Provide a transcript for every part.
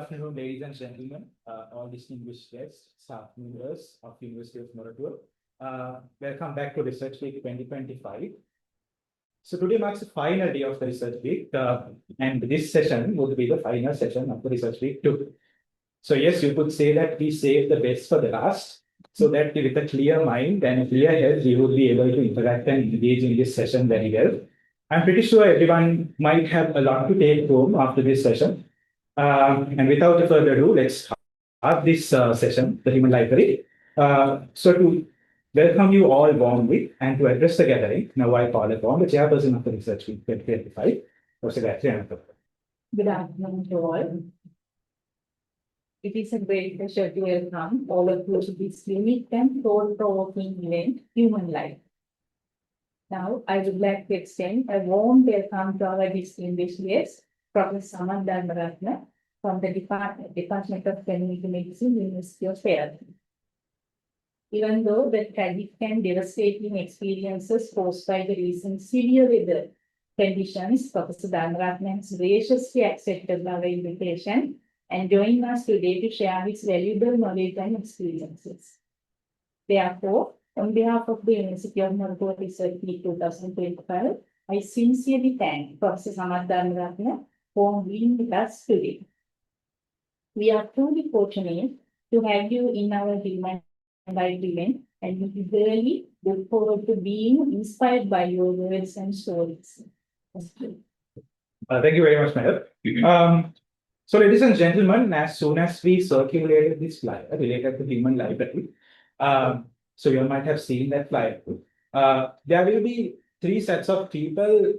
afternoon, ladies and gentlemen, all distinguished guests, staff members of University of Moratuwa. Welcome back to Research Week 2025. So today marks the final day of the Research Week, and this session would be the final session of the Research Week 2. So yes, you could say that we saved the best for the last, so that with a clear mind and a clear head, we would be able to interact and engage in this session very well. I'm pretty sure everyone might have a lot to take home after this session. And without further ado, let's start this session, the Human Library. So to welcome you all warmly and to address the gathering, now I call upon the chairperson of the Research Week 2025, Professor Gayatri Anantha. Good afternoon to all. It is a great pleasure to welcome all of you to this unique and thought-provoking event, Human Life. Now, I would like to extend a warm welcome to our distinguished guest, Professor Samarth Dharmaratne from the Department of Community Medicine, University of Kerala. Even though the tragic and devastating experiences caused by the recent severe weather conditions, Professor Dharmaratne has graciously accepted our invitation and joined us today to share his valuable knowledge and experiences. Therefore, on behalf of the University of Moratuwa Research Week 2025, I sincerely thank Professor Samarth Dharmaratne for being with us today. We are truly fortunate to have you in our Human Life event, and we really look forward to being inspired by your words and stories. Thank you very much, Madam. So, ladies and gentlemen, as soon as we circulated this flyer related to Human Library, so you might have seen that flyer. There will be three sets of people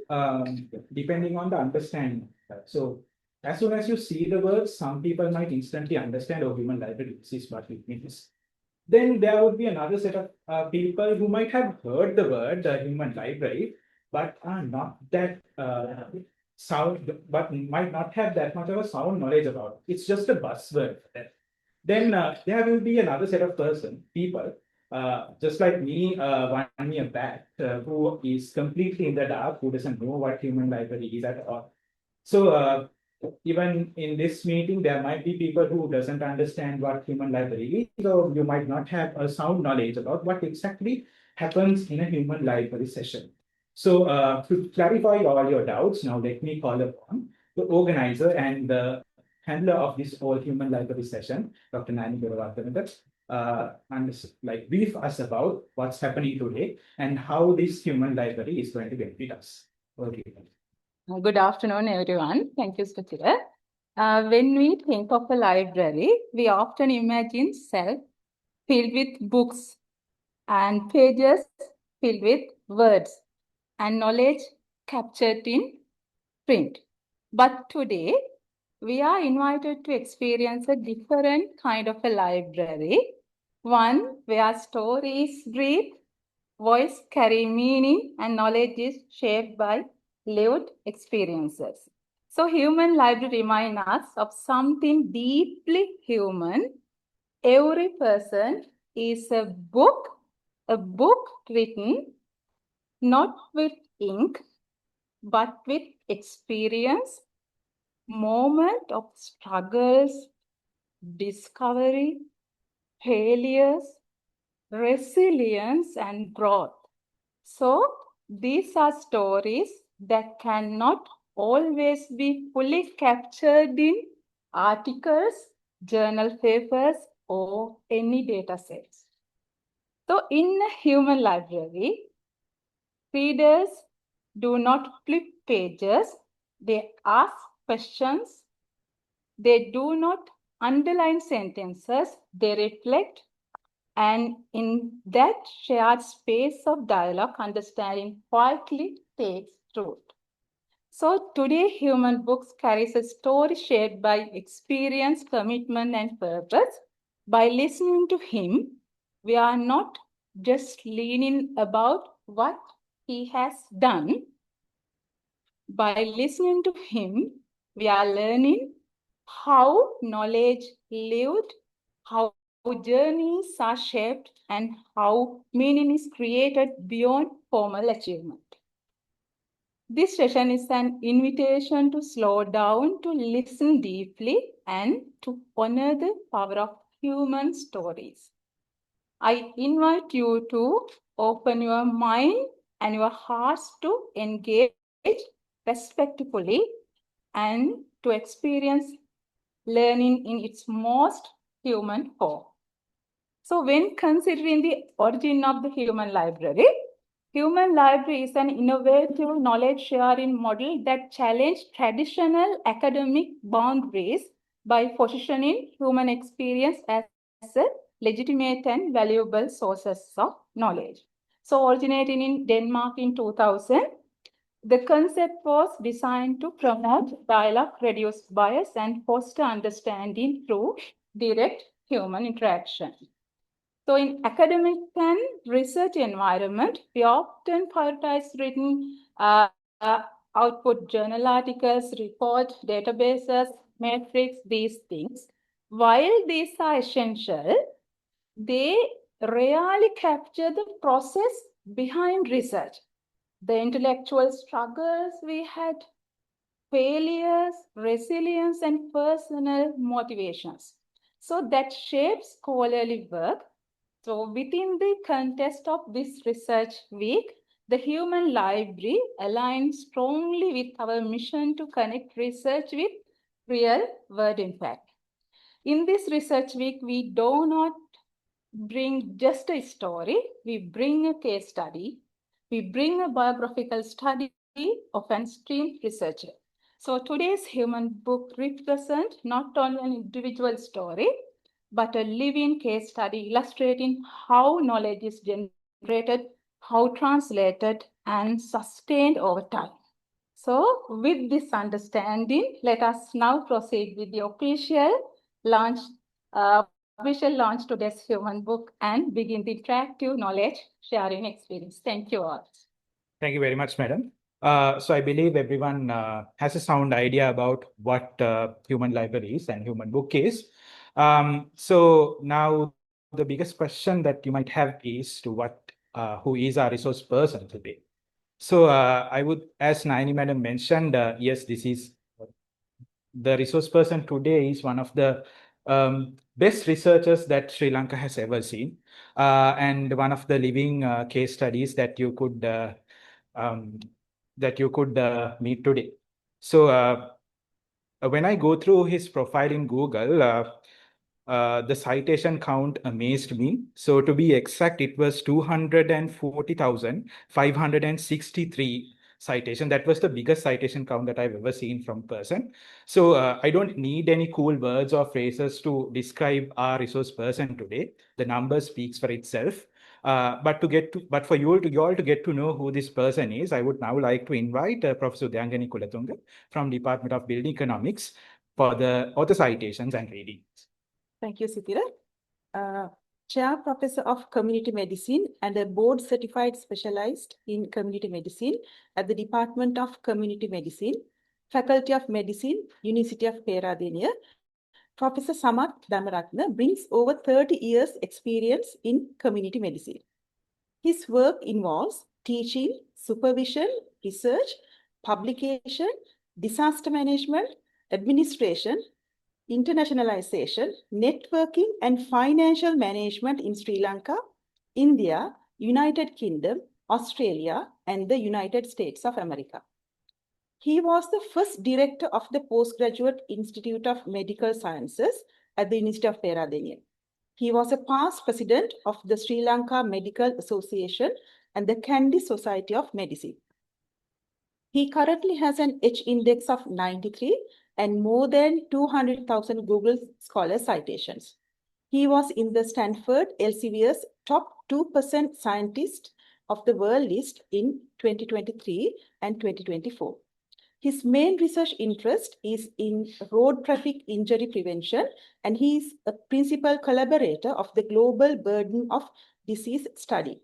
depending on the understanding. So, as soon as you see the words, some people might instantly understand, oh, Human Library, this is what it means. Then there would be another set of people who might have heard the word, the Human Library, but are not that but might not have that much of a sound knowledge about it. It's just a buzzword for them. Then there will be another set of people, just like me 1 year back, who is completely in the dark, who doesn't know what Human Library is at all. So even in this meeting, there might be people who doesn't understand what Human Library is, so you might not have a sound knowledge about what exactly happens in a Human Library session. So to clarify all your doubts, now let me call upon the organizer and the handler of this whole Human Library session, Dr. Nani Guruvardhan, and brief us about what's happening today and how this Human Library is going to benefit us. Okay. Good afternoon, everyone. Thank you, Suchira. When we think of a library, we often imagine self filled with books and pages filled with words and knowledge captured in print. But today, we are invited to experience a different kind of a library, one where stories breathe, voice carry meaning, and knowledge is shaped by lived experiences. So Human Library reminds us of something deeply human. Every person is a book written not with ink, but with experience, moment of struggles, discovery, failures, resilience, and growth. So these are stories that cannot always be fully captured in articles, journal papers, or any data sets. So in a Human Library, readers do not flip pages, they ask questions, they do not underline sentences, they reflect, and in that shared space of dialogue, understanding quietly takes root. So today, Human Books carries a story shaped by experience, commitment, and purpose. By listening to him, we are not just learning about what he has done. By listening to him, we are learning how knowledge lived, how journeys are shaped, and how meaning is created beyond formal achievement. This session is an invitation to slow down, to listen deeply, and to honor the power of human stories. I invite you to open your mind and your hearts to engage respectfully and to experience learning in its most human form. So when considering the origin of the Human Library is an innovative knowledge sharing model that challenges traditional academic boundaries by positioning human experience as a legitimate and valuable sources of knowledge. So originating in Denmark in 2000, the concept was designed to promote dialogue, reduce bias, and foster understanding through direct human interaction. So in academic and research environment, we often prioritize written output, journal articles, report, databases, metrics, these things. While these are essential, they rarely capture the process behind research. The intellectual struggles we had, failures, resilience, and personal motivations. So that shapes scholarly work. So within the context of this research week, the Human Library aligns strongly with our mission to connect research with real world impact. In this research week, we do not bring just a story, we bring a case study, we bring a biographical study of an esteemed researcher. So today's human book represents not only an individual story, but a living case study illustrating how knowledge is generated, how translated, and sustained over time. So with this understanding, let us now proceed with the official launch today's human book and begin the interactive knowledge sharing experience. Thank you all. Thank you very much, madam. So I believe everyone has a sound idea about what Human Library is and Human Book is. So now the biggest question that you might have is to who is our resource person today? So I would, as Naini madam mentioned, yes, this is the resource person today is one of the best researchers that Sri Lanka has ever seen, and one of the living case studies that you could meet today. So when I go through his profile in Google, the citation count amazed me. So to be exact, it was 240,563 citation. That was the biggest citation count that I've ever seen from person. So I don't need any cool words or phrases to describe our resource person today. The number speaks for itself. But for you all to get to know who this person is, I would now like to invite Professor Udayangani Kulathunga from Department of Building Economics for the author citations and readings. Thank you, Sithira. Chair Professor of Community Medicine and a board certified specialized in community medicine at the Department of Community Medicine, Faculty of Medicine, University of Peradeniya. Professor Samath Dharmaratne brings over 30 years experience in community medicine. His work involves teaching, supervision, research, publication, disaster management, administration, internationalization, networking, and financial management in Sri Lanka, India, United Kingdom, Australia, and the United States of America. He was the first director of the Postgraduate Institute of Medical Sciences at the University of Peradeniya. He was a past president of the Sri Lanka Medical Association and the Kandy Society of Medicine. He currently has an H index of 93 and more than 200,000 Google Scholar citations. He was in the Stanford Elsevier's top 2% scientist of the world list in 2023 and 2024. His main research interest is in road traffic injury prevention, and he is a principal collaborator of the Global Burden of Disease Study.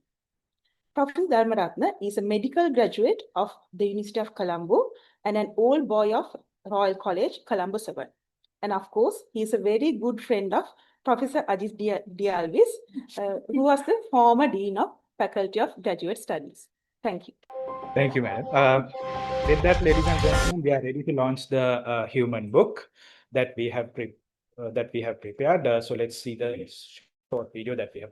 Professor Dharmaratne is a medical graduate of the University of Colombo and an old boy of Royal College, Colombo 7. And of course, he is a very good friend of Professor Ajit Dialvis, who was the former Dean of Faculty of Graduate Studies. Thank you. Thank you, madam. With that, ladies and gentlemen, we are ready to launch the human book that we have prepared. So let's see the short video that we have.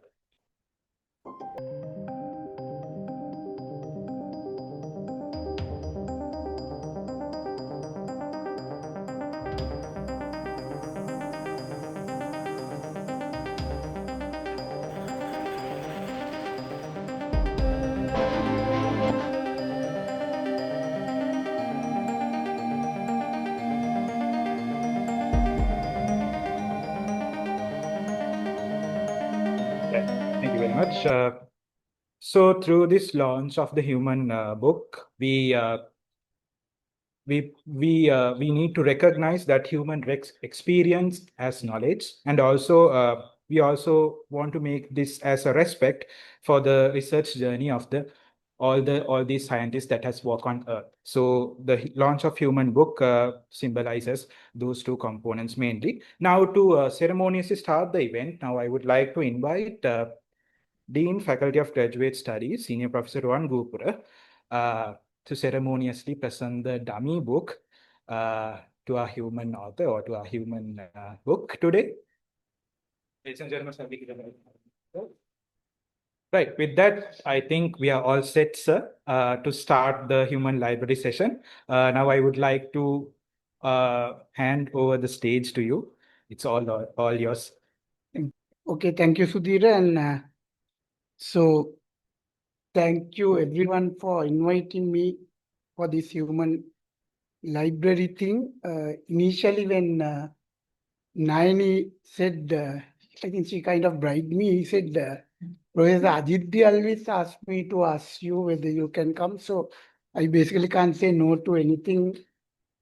Thank you very much. So through this launch of the human book, we need to recognize that human experience as knowledge, and also we also want to make this as a respect for the research journey of all these scientists that has worked on Earth. So the launch of human book symbolizes those two components mainly. Now to ceremoniously start the event, now I would like to invite Dean, Faculty of Graduate Studies, Senior Professor Rohan Gupura, to ceremoniously present the dummy book to our human author or to our human book today. Ladies and gentlemen, right, with that, I think we are all set, sir, to start the human library session. Now I would like to hand over the stage to you. It's all yours. Okay, thank you, Sudhira. And so thank you everyone for inviting me for this human library thing. Initially, when Nayani said, I think she kind of bribed me, he said, Professor Aditya always asked me to ask you whether you can come. So I basically can't say no to anything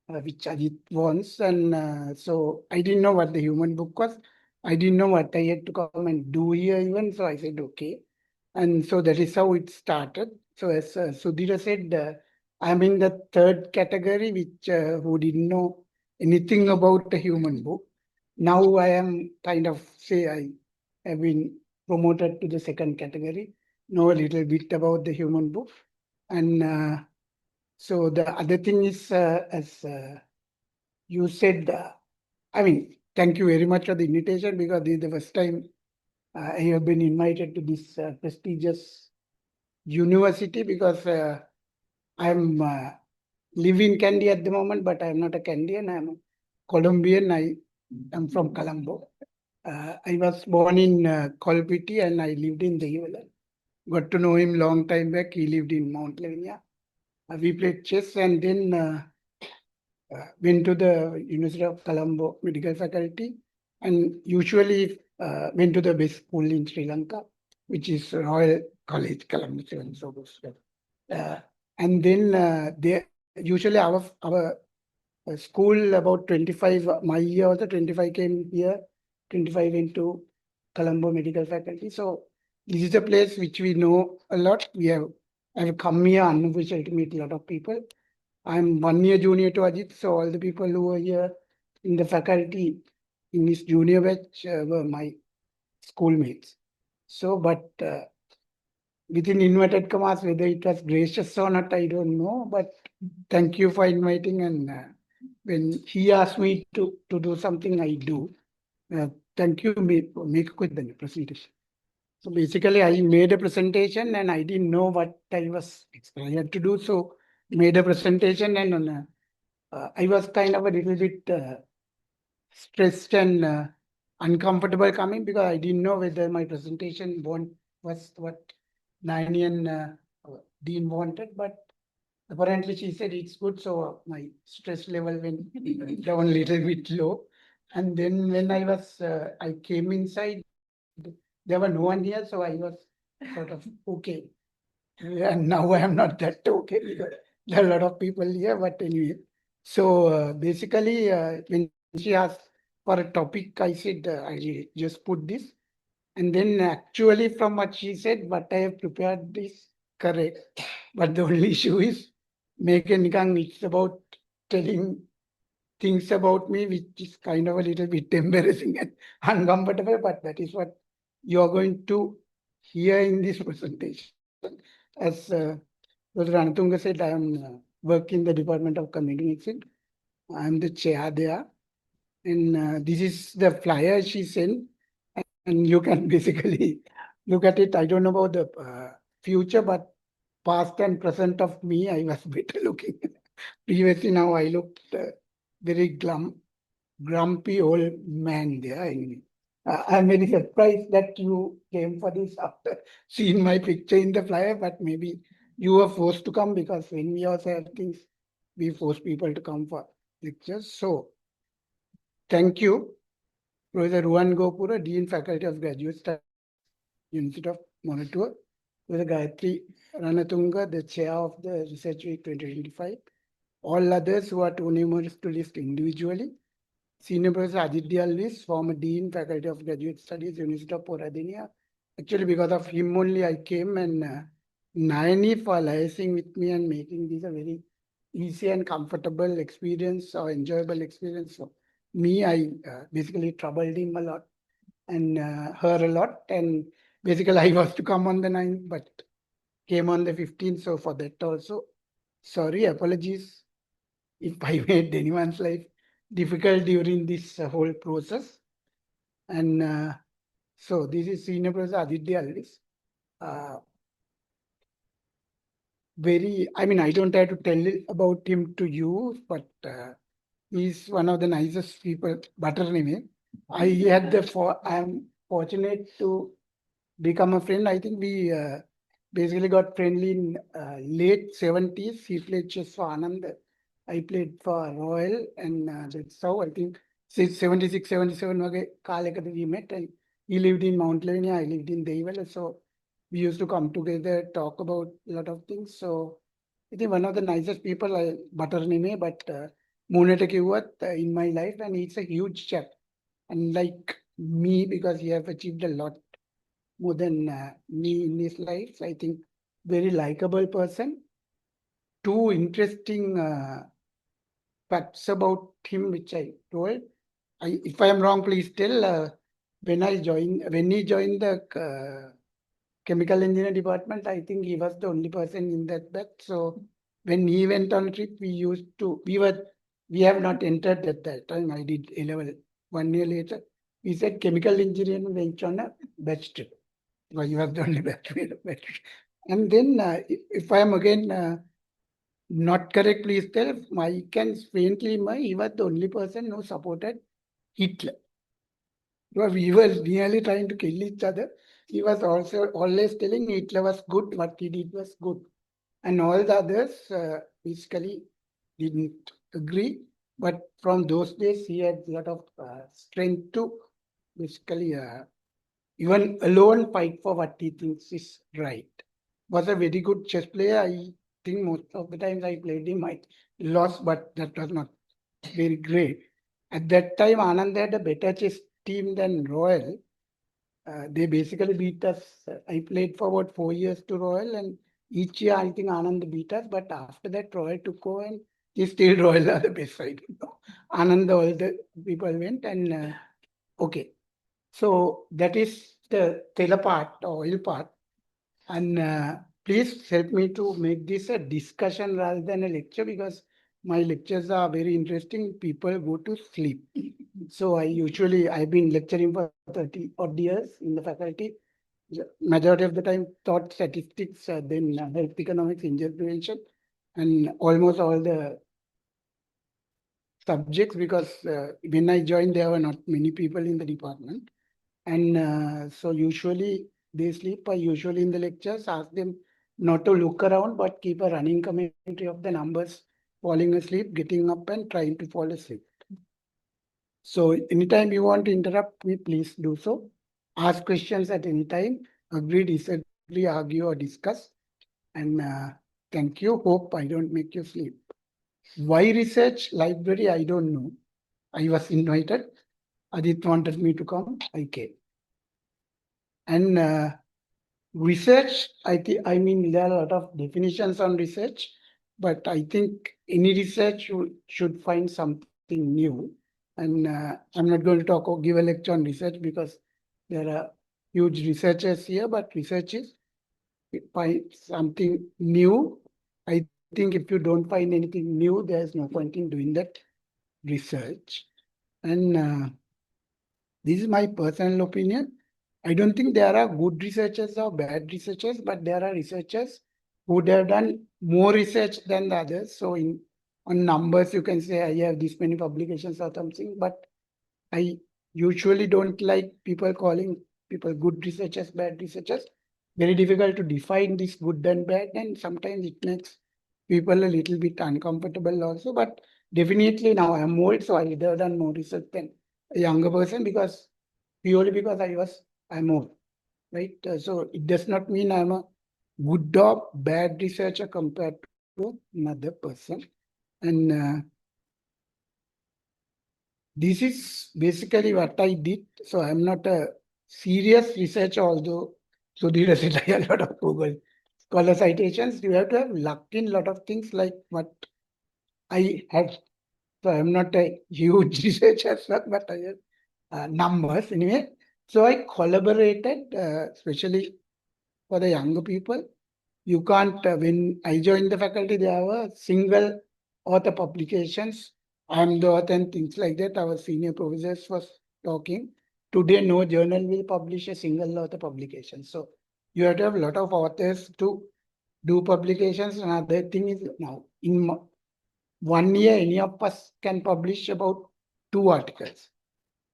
which Ajit wants. And so I didn't know what the human book was. I didn't know what I had to come and do here even. So I said, okay. And so that is how it started. So as Sudhira said, I'm in the third category, which who didn't know anything about the human book. Now I am kind of, say, I have been promoted to the second category, know a little bit about the human book. And so the other thing is, as you said, I mean, thank you very much for the invitation, because this is the first time I have been invited to this prestigious university, because I'm live in Kandy at the moment, but I'm not a Kandian. I'm a Colombian. I am from Colombo. I was born in Kolpiti and I lived in Dehivala. Got to know him long time back. He lived in Mount Lavinia. We played chess and then went to the University of Colombo medical faculty, and usually went to the best school in Sri Lanka, which is Royal College Colombo. And then they usually our school about 25, my year also 25 came here, 25 into Colombo medical faculty. So this is a place which we know a lot. I have come here unofficially to meet a lot of people. I'm 1 year junior to Ajit, so all the people who were here in the faculty in this junior batch were my schoolmates. So, but within inverted commas, whether it was gracious or not, I don't know. But thank you for inviting. And when he asked me to do something, I do. Thank you. Make a quick presentation. So basically, I made a presentation and I didn't know what I was expected to do. So made a presentation, and I was kind of a little bit stressed and uncomfortable coming, because I didn't know whether my presentation was what Nayani and Dean wanted, but apparently she said it's good. So my stress level went down a little bit low. And then when I came inside, there were no one here, so I was sort of okay. And now I am not that okay, because there are a lot of people here, but anyway. So basically, when she asked for a topic, I said, I just put this. And then actually from what she said, what I have prepared is correct. But the only issue is, it's about telling things about me, which is kind of a little bit embarrassing and uncomfortable, but that is what you are going to hear in this presentation. As Because Ranatunga said, I am working in the Department of Community Medicine. I am the chair there. And this is the flyer she sent. And you can basically look at it. I don't know about the future, but past and present of me, I was better looking. Previously, now I looked very grumpy old man there. Anyway. I'm very surprised that you came for this after seeing my picture in the flyer, but maybe you were forced to come because when we also have things, we force people to come for lectures. So, thank you, Professor Ruan Gopura, Dean Faculty of Graduate Studies, University of Monitor, Professor Gayatri Ranatunga, the Chair of the Research Week 2025, all others who are too numerous to list individually, Senior Professor Ajit Dialvis, former Dean, Faculty of Graduate Studies, University of Peradeniya. Actually, because of him only I came, and Nayani for liaising with me and making this a very easy and comfortable experience or enjoyable experience for me. I basically troubled him a lot and her a lot. And basically I was to come on the 9th, but came on the 15th. So for that also, sorry, apologies if I made anyone's life difficult during this whole process. And so this is Senior Professor Aditya Alvis. I don't have to tell about him to you, but he's one of the nicest people, Buttermilk. I am fortunate to become a friend. I think we basically got friendly in late 70s. He played chess for Anand. I played for Royal, and that's how I think 76, 77 we met. And he lived in Mount Lavinia, I lived in Deivale. So we used to come together, talk about a lot of things. So I think one of the nicest people, Buttermilk, but Munete Kiwat in my life, and he's a huge chap. Unlike me, because he has achieved a lot more than me in his life. I think very likable person. Two interesting facts about him, which I told. If I am wrong, please tell. When he joined the chemical engineering department, I think he was the only person in that batch. So when he went on trip, we have not entered at that time. I did A-level 1 year later. We said chemical engineering went on a batch trip. Well, you have the only batch. And then, if I am again not correct, please tell. I can faintly remember he was the only person who supported Hitler. Because we were nearly trying to kill each other. He was also always telling Hitler was good, what he did was good. And all the others basically didn't agree. But from those days, he had a lot of strength to basically even alone fight for what he thinks is right. Was a very good chess player. I think most of the times I played him, I lost, but that was not very great. At that time, Anand had a better chess team than Royal. They basically beat us. I played for about 4 years to Royal, and each year I think Anand beat us. But after that, Royal took over, and he's still Royal are the best. I don't know. Anand, all the people went, and okay. So that is the Tela part or oil part. And please help me to make this a discussion rather than a lecture, because my lectures are very interesting. People go to sleep. So I've been lecturing for 30 odd years in the faculty. Majority of the time taught statistics, then health economics, injury prevention, and almost all the subjects, because when I joined, there were not many people in the department. And so usually they sleep. I usually in the lectures ask them not to look around, but keep a running commentary of the numbers, falling asleep, getting up and trying to fall asleep. So anytime you want to interrupt me, please do so. Ask questions at any time. Agree, disagree, argue or discuss. And thank you. Hope I don't make you sleep. Why research library? I don't know. I was invited. Adit wanted me to come. I came. And research, there are a lot of definitions on research, but I think any research should find something new. And I'm not going to talk or give a lecture on research, because there are huge researchers here, but research is find something new I think if you don't find anything new, there's no point in doing that research. And this is my personal opinion. I don't think there are good researchers or bad researchers, but there are researchers who would have done more research than the others. So on numbers, you can say I have this many publications or something, but I usually don't like people calling people good researchers, bad researchers. Very difficult to define this good and bad, and sometimes it makes people a little bit uncomfortable also. But definitely now I'm old, so I have done more research than a younger person purely because I'm old, right? So it does not mean I'm a good or bad researcher compared to another person. And this is basically what I did. So I'm not a serious researcher, although Sudhir said I a lot of Google Scholar citations. You have to have luck in a lot of things like what I had. So I'm not a huge researcher, but I have numbers anyway. So I collaborated, especially for the younger people. You can't, when I joined the faculty, there were single author publications. I'm the author and things like that. Our senior professors was talking. Today, no journal will publish a single author publication. So you have to have a lot of authors to do publications. Another thing is now, in 1 year, any of us can publish about 2 articles.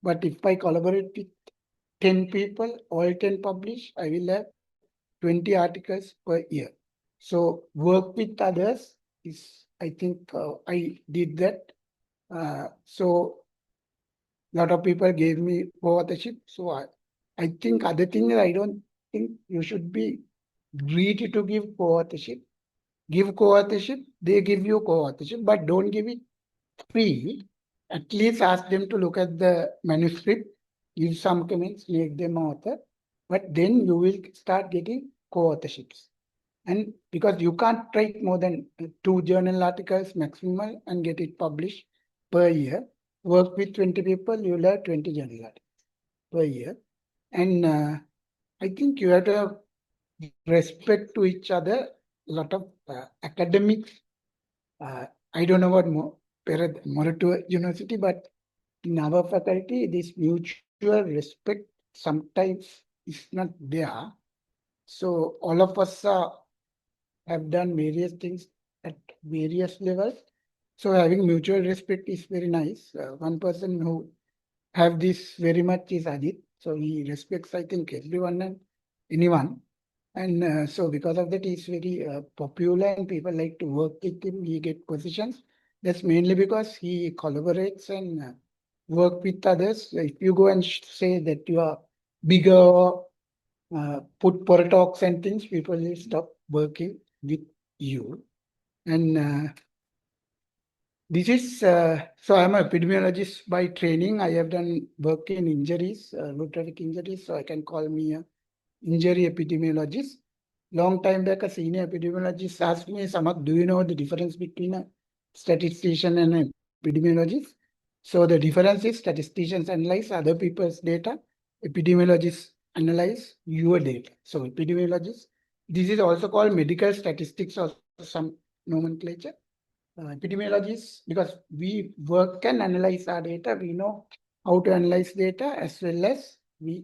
But if I collaborate with 10 people, all 10 publish, I will have 20 articles per year. So work with others is, I think I did that. So a lot of people gave me co-authorship. So I think other thing is I don't think you should be greedy to give co-authorship. Give co-authorship, they give you co-authorship, but don't give it free. At least ask them to look at the manuscript, give some comments, make them author, but then you will start getting co-authorships. And because you can't write more than 2 journal articles maximum and get it published per year, work with 20 people, you'll have 20 journal articles per year. And I think you have to have respect to each other. A lot of academics, I don't know about Moratuwa University, but in our faculty, this mutual respect sometimes is not there. So all of us have done various things at various levels. So having mutual respect is very nice. One person who have this very much is Adit. So he respects, I think, everyone and anyone. And so because of that, he's very popular and people like to work with him. He get positions. That's mainly because he collaborates and work with others. If you go and say that you are bigger, put talks and things, people will stop working with you. And this is, so I'm an epidemiologist by training. I have done work in injuries, road traffic injuries, so I can call me a injury epidemiologist. Long time back, a senior epidemiologist asked me, Samak, do you know the difference between a statistician and an epidemiologist? So the difference is statisticians analyze other people's data, epidemiologists analyze your data. So epidemiologists, this is also called medical statistics or some nomenclature. Epidemiologists, because we work and analyze our data, we know how to analyze data as well as we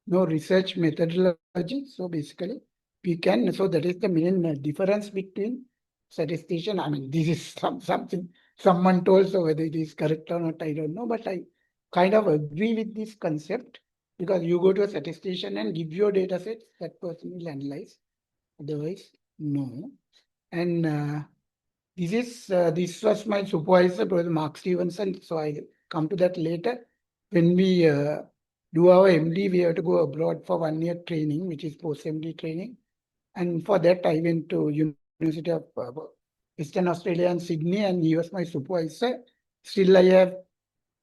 know research methodology. So basically, we can, so that is the main difference between statistician. I mean, this is something someone told, so whether it is correct or not, I don't know, but I kind of agree with this concept because you go to a statistician and give your data sets, that person will analyze. Otherwise, no. And this was my supervisor, Professor Mark Stevenson. So I come to that later. When we do our MD, we have to go abroad for 1 year training, which is post-MD training. And for that, I went to University of Western Australia and Sydney, and he was my supervisor. Still, I have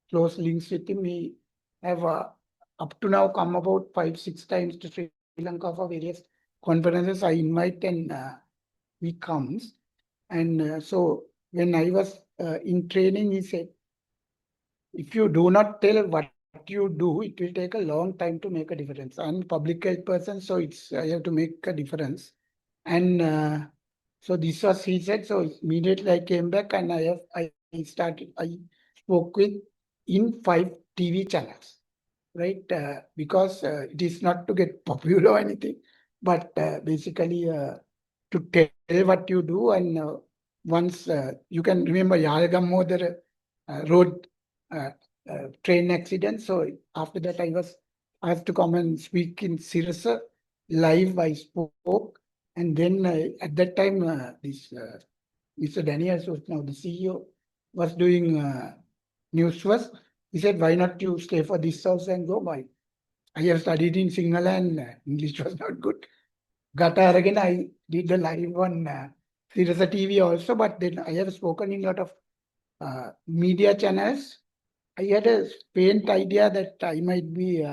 close links with him. We have up to now come about 5-6 times to Sri Lanka for various conferences. I invite and he comes. And so when I was in training, he said, if you do not tell what you do, it will take a long time to make a difference. I'm a public health person, so I have to make a difference. And So this was he said. So immediately I came back and I spoke with in 5 TV channels, right? Because it is not to get popular or anything, but basically to tell what you do. And once you can remember Yalagamodara road train accident. So after that, I have to come and speak in Sirasa live. I spoke, and then at that time, this Mr. Daniels was now the CEO, was doing news first. He said, "Why not you stay for this house and go by?" I have studied in Sinhala and English was not good. Gata again, I did the live on Sirasa TV also, but then I have spoken in a lot of media channels. I had a faint idea that I might be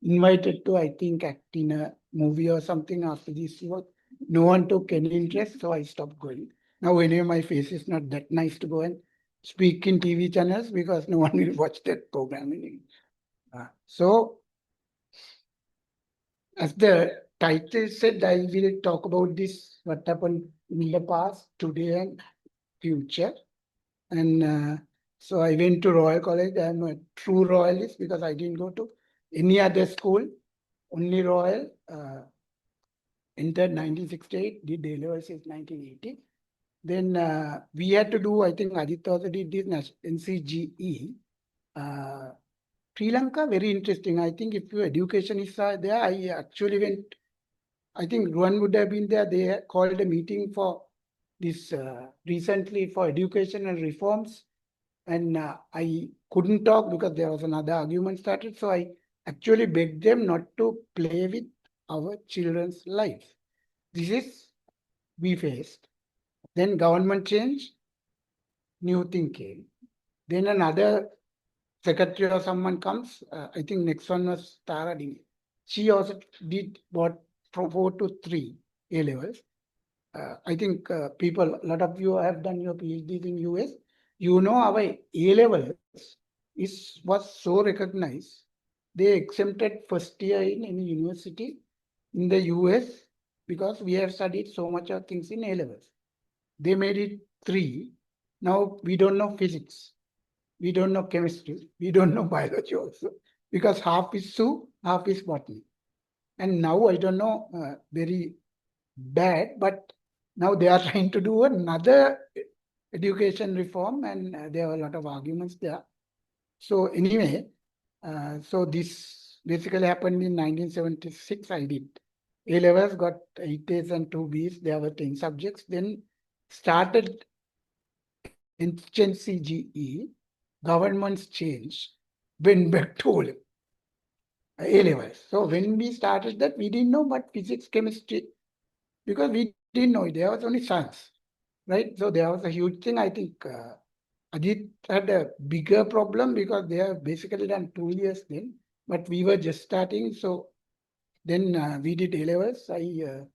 invited to, I think, act in a movie or something after this work. No one took any interest, so I stopped going. Now, anyway, my face is not that nice to go and speak in TV channels because no one will watch that program. So, as the title said, I will talk about this, what happened in the past, today, and future. And so I went to Royal College. I'm a true royalist because I didn't go to any other school, only Royal. Entered 1968, did A levels in 1980. Then we had to do, I think Aditya also did this NCGE. Sri Lanka, very interesting. I think if your education is there, I actually went, I think Ruan would have been there. They called a meeting for this recently for educational reforms. And I couldn't talk because there was another argument started. So I actually begged them not to play with our children's lives. This is we faced. Then government changed, new thing came. Then another secretary or someone comes. I think next one was Tara Ding. She also did what from 4 to 3 A levels. I think people, a lot of you have done your PhDs in US. You know our A levels was so recognized. They exempted first year in any university in the US because we have studied so much of things in A levels. They made it 3. Now we don't know physics. We don't know chemistry. We don't know biology also because half is zoo, half is botany. And now I don't know, very bad, but now they are trying to do another education reform and there are a lot of arguments there. So anyway, so this basically happened in 1976. I did A levels, got 8 A's and 2 B's. There were 10 subjects. Then started NCGE. Governments changed. Went back to A levels. So when we started that, we didn't know what physics, chemistry, because we didn't know it. There was only science, right? So there was a huge thing. I think Ajit had a bigger problem because they have basically done 2 years then, but we were just starting. So then we did A levels. I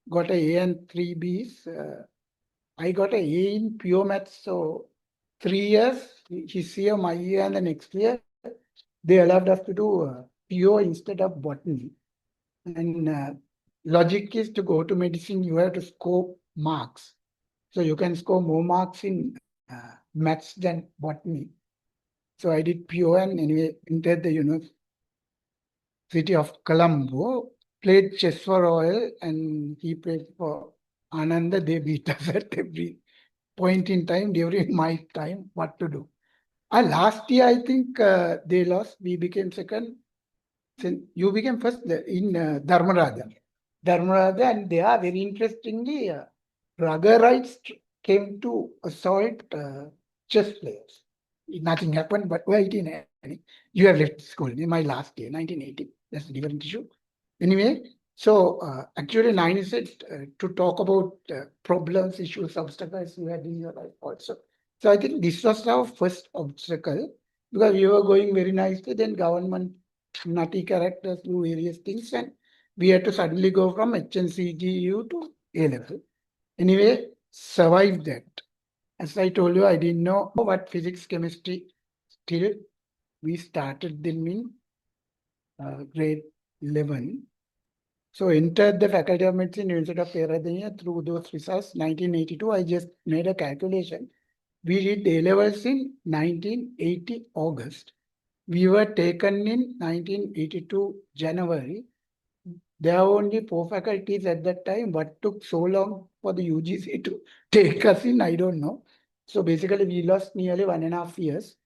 got A and 3 B's. I got A in pure maths. So 3 years, his year, my year, and the next year, they allowed us to do pure instead of botany. And logic is to go to medicine, you have to score marks. So you can score more marks in maths than botany. So I did pure and anyway entered the University of Colombo, played chess for Royal and he played for Ananda. They beat us at every point in time during my time, what to do. And last year, I think they lost. We became second. You became first in Dharmaraja. And they are very interestingly, Ragarites came to assault chess players. Nothing happened, but wait, you have left school in my last year, 1980. That's a different issue. Anyway, so actually, Nine said to talk about problems, issues, obstacles you had in your life also. So I think this was our first obstacle because we were going very nicely. Then government nutty characters do various things, and we had to suddenly go from HNCGU to A level. Anyway, survived that. As I told you, I didn't know what physics, chemistry till we started them in grade 11. So entered the Faculty of Medicine, University of Peradeniya through those results. 1982, I just made a calculation. We did A-levels in 1980 August. We were taken in 1982 January. There were only 4 faculties at that time. What took so long for the UGC to take us in, I don't know. So basically, we lost nearly 1.5 years.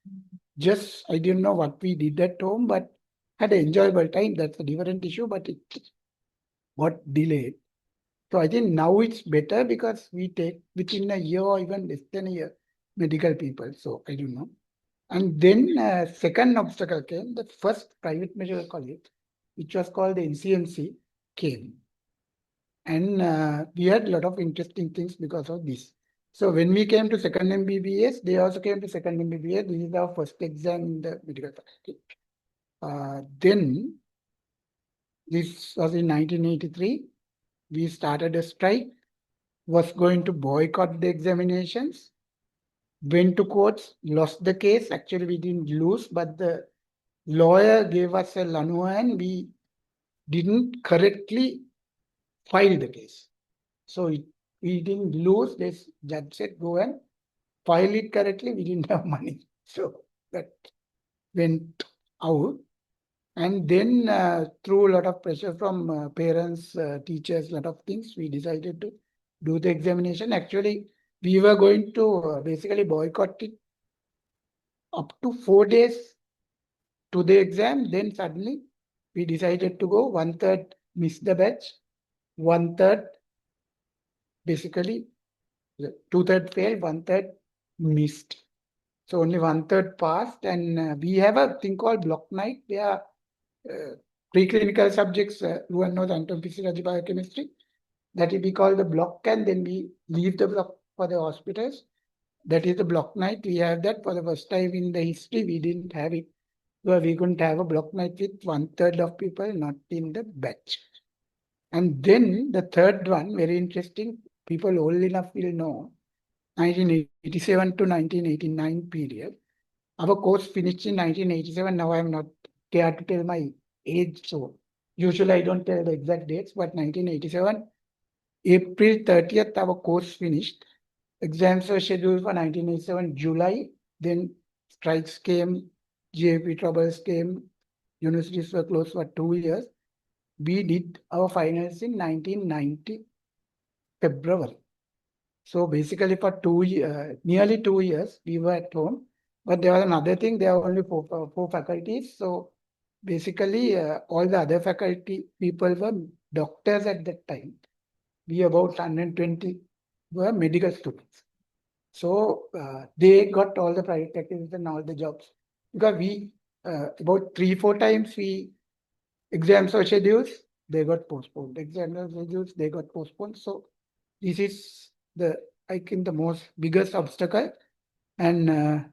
Just, I didn't know what we did at home, but had an enjoyable time. That's a different issue, but it got delayed. So I think now it's better because we take within a year or even less than a year medical people. So I don't know. And then second obstacle came, the first private medical college, which was called the NCMC, came. And we had a lot of interesting things because of this. So when we came to second MBBS, they also came to second MBBS. This is our first exam in the medical faculty. Then this was in 1983. We started a strike, was going to boycott the examinations, went to courts, lost the case. Actually, we didn't lose, but the lawyer gave us a lanua and we didn't correctly file the case. So we didn't lose. This judge said, go and file it correctly. We didn't have money. So that went out. And then through a lot of pressure from parents, teachers, a lot of things, we decided to do the examination. Actually, we were going to basically boycott it up to 4 days to the exam. Then suddenly we decided to go 1/3 missed the batch, 1/3 basically 2/3 failed, 1/3 missed. So only 1/3 passed. And we have a thing called block night where preclinical subjects, everyone knows atom physiology, biochemistry, that will be called the block, and then we leave the block for the hospitals. That is the block night. We have that for the first time in the history. We didn't have it. So we couldn't have a block night with 1/3 of people not in the batch. And then the third one, very interesting, people old enough will know, 1987 to 1989 period. Our course finished in 1987. Now I'm not care to tell my age. So usually I don't tell the exact dates, but 1987, April 30th, our course finished. Exams were scheduled for 1987 July. Then strikes came, GAP troubles came, universities were closed for 2 years. We did our finals in 1990 February. So basically for nearly 2 years, we were at home. But there was another thing, there were only four faculties. So basically all the other faculty people were doctors at that time. We about 120 were medical students. So they got all the private practices and all the jobs. Because we, about 3-4 times exams were scheduled, they got postponed. Exams were scheduled, they got postponed. So this is I think the most biggest obstacle and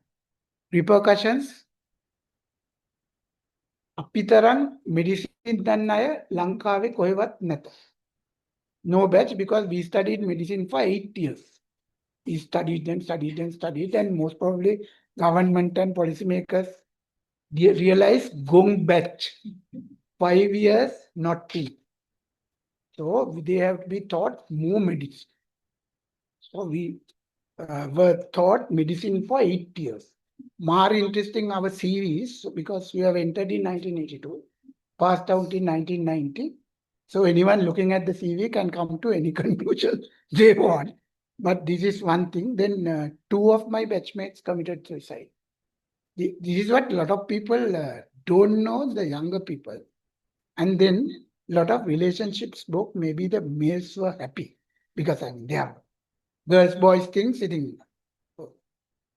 repercussions. Apitaran medicine done Lankawe kohevat nata. No batch because we studied medicine for 8 years. We studied and studied and studied, and most probably government and policymakers realized going batch 5 years not till. So they have to be taught more medicine. So we were taught medicine for 8 years. More interesting our CVs because we have entered in 1982, passed out in 1990. So anyone looking at the CV can come to any conclusion they want. But this is one thing. Then 2 of my batchmates committed suicide. This is what a lot of people don't know, the younger people. And then a lot of relationships broke. Maybe the males were happy because they are girls, boys things sitting.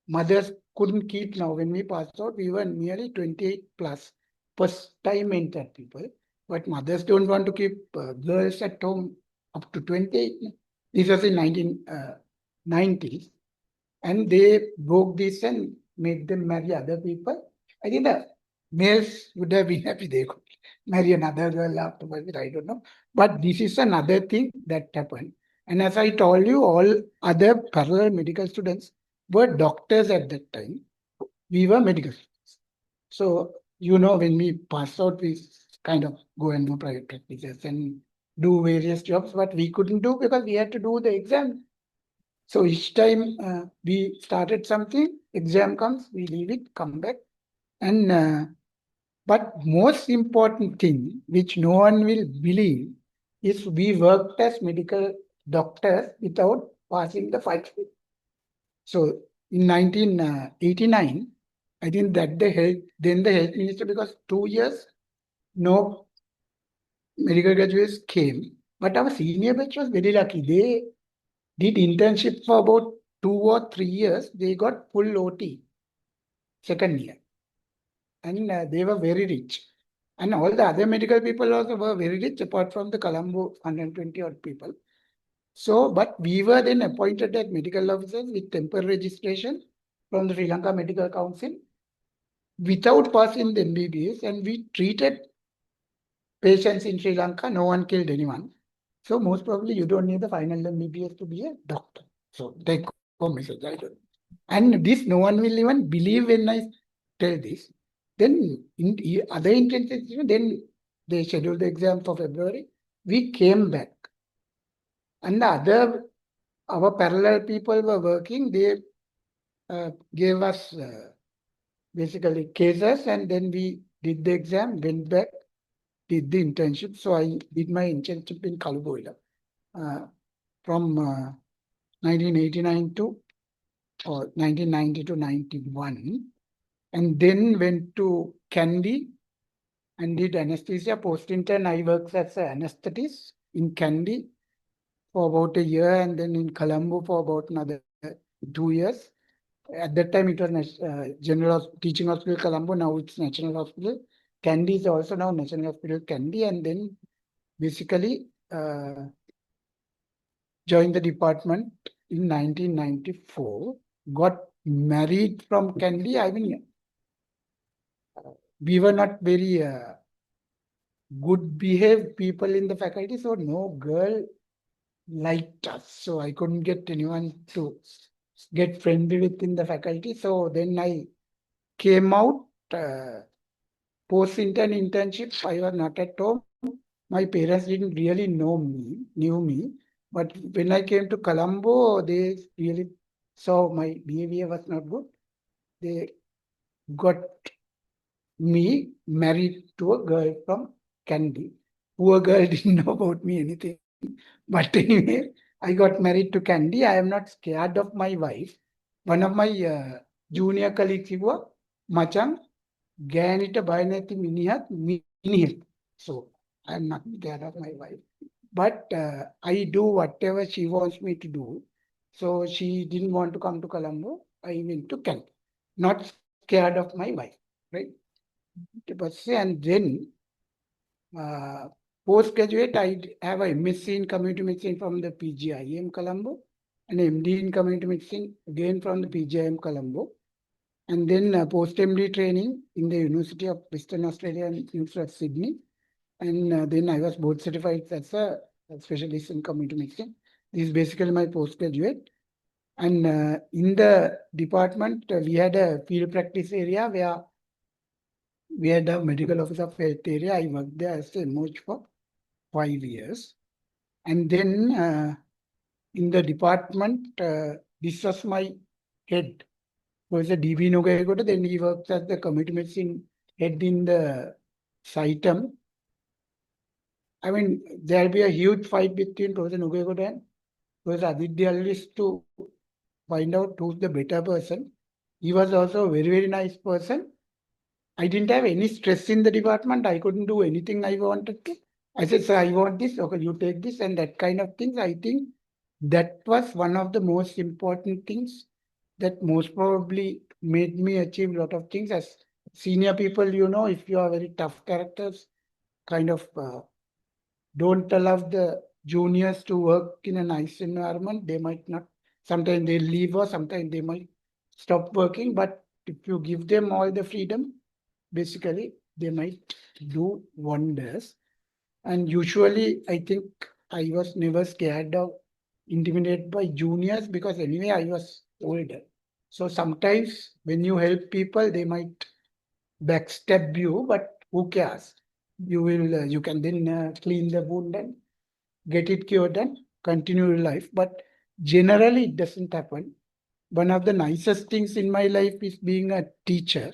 Mothers couldn't keep now. When we passed out, we were nearly 28 plus. First time entered people. But mothers don't want to keep girls at home up to 28. This was in 1990s. And they broke this and made them marry other people. I think the males would have been happy they could marry another girl afterwards, I don't know. But this is another thing that happened. And as I told you, all other parallel medical students were doctors at that time. We were medical students. So, when we pass out, we kind of go and do private practices and do various jobs, but we couldn't do because we had to do the exam. So each time we started something, exam comes, we leave it, come back. And but most important thing, which no one will believe, is we worked as medical doctors without passing the final. So in 1989, I think that then the health minister, because 2 years, no medical graduates came, but our senior batch was very lucky. They did internship for about 2 or 3 years. They got full OT second year, and they were very rich. And all the other medical people also were very rich, apart from the Colombo 120 odd people. So, but we were then appointed as medical officers with temporary registration from the Sri Lanka Medical Council without passing the MBBS, and we treated patients in Sri Lanka. No one killed anyone. So most probably you don't need the final MBBS to be a doctor. So take home message. I don't. And this no one will even believe when I tell this. Then in other intensive, then they scheduled the exam for February. We came back. And the other, our parallel people were working. They gave us basically cases, and then we did the exam, went back, did the internship. So I did my internship in Kaluboila from 1989 to or 1990 to 91, and then went to Kandy and did anesthesia. Post-intern, I worked as an anesthetist in Kandy for about a year, and then in Colombo for about another 2 years. At that time, it was General Teaching Hospital Colombo. Now it's National Hospital. Kandy is also now National Hospital Kandy, and then basically joined the department in 1994. Got married from Kandy. I mean, we were not very good behaved people in the faculty, so no girl liked us. So I couldn't get anyone to get friendly with in the faculty. So then I came out, post-intern internship. I was not at home. My parents didn't really knew me. But when I came to Colombo, they really saw my behavior was not good. They got me married to a girl from Kandy. Poor girl didn't know about me anything. But anyway, I got married to Kandy. I am not scared of my wife. One of my junior colleagues, he was Machang, Ganita Bainati Minihat. So I am not scared of my wife. But I do whatever she wants me to do. So she didn't want to come to Colombo. I went to Kandy. Not scared of my wife, right? And then postgraduate, I have a MSc in community medicine from the PGIM Colombo, and MD in community medicine again from the PGIM Colombo, and then post-MD training in the University of Western Australia and University of Sydney, and then I was board certified as a specialist in community medicine. This is basically my postgraduate. And in the department, we had a field practice area where we had a medical officer of health area. I worked there as a MOH for 5 years. And then in the department, this was my head. Was a DB Nogagoda. Then he works as the community medicine head in the Saitam. I mean, there'll be a huge fight between Professor Nogagoda and Professor Aditya to find out who's the better person. He was also a very, very nice person. I didn't have any stress in the department. I couldn't do anything I wanted to. I said, sir, I want this. Okay, you take this, and that kind of things. I think that was one of the most important things that most probably made me achieve a lot of things. As senior people, you know, if you are very tough characters, kind of don't allow the juniors to work in a nice environment. They might not, sometimes they leave or sometimes they might stop working. But if you give them all the freedom, basically they might do wonders. And usually I think I was never scared or intimidated by juniors because anyway I was older. So sometimes when you help people, they might backstab you, but who cares? You will, you can then clean the wound and get it cured and continue your life. But generally, it doesn't happen. One of the nicest things in my life is being a teacher,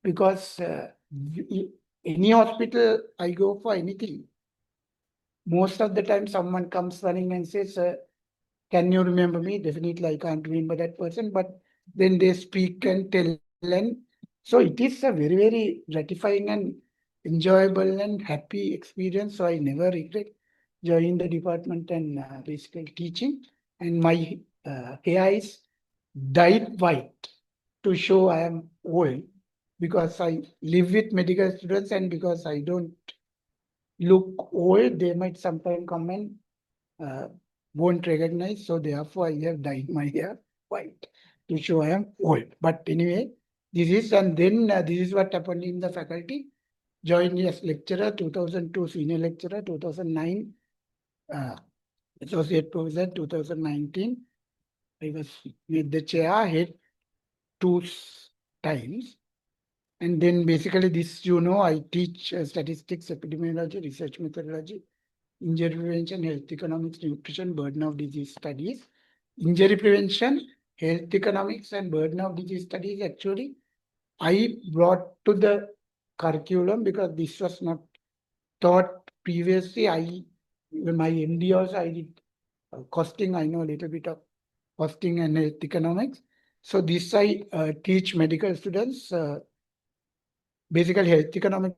because any hospital I go for anything, most of the time someone comes running and says, can you remember me? Definitely, I can't remember that person, but then they speak and tell. And so it is a very, very gratifying and enjoyable and happy experience. So I never regret joining the department and basically teaching. And my hair is dyed white to show I am old, because I live with medical students, and because I don't look old, they might sometimes come and uh, won't recognize. So therefore, I have dyed my hair white to show I am old. But anyway, this is, and then this is what happened in the faculty. Joined as lecturer, 2002 senior lecturer, 2009 uh, associate professor, 2019 I was with the chair, head two times. And then basically this, I teach statistics, epidemiology, research methodology, injury prevention, health economics, nutrition, burden of disease studies. Injury prevention, health economics, and burden of disease studies actually I brought to the curriculum because this was not taught previously. When my MD also, I did costing. I know a little bit of costing and health economics. So this I teach medical students. Basically, health economics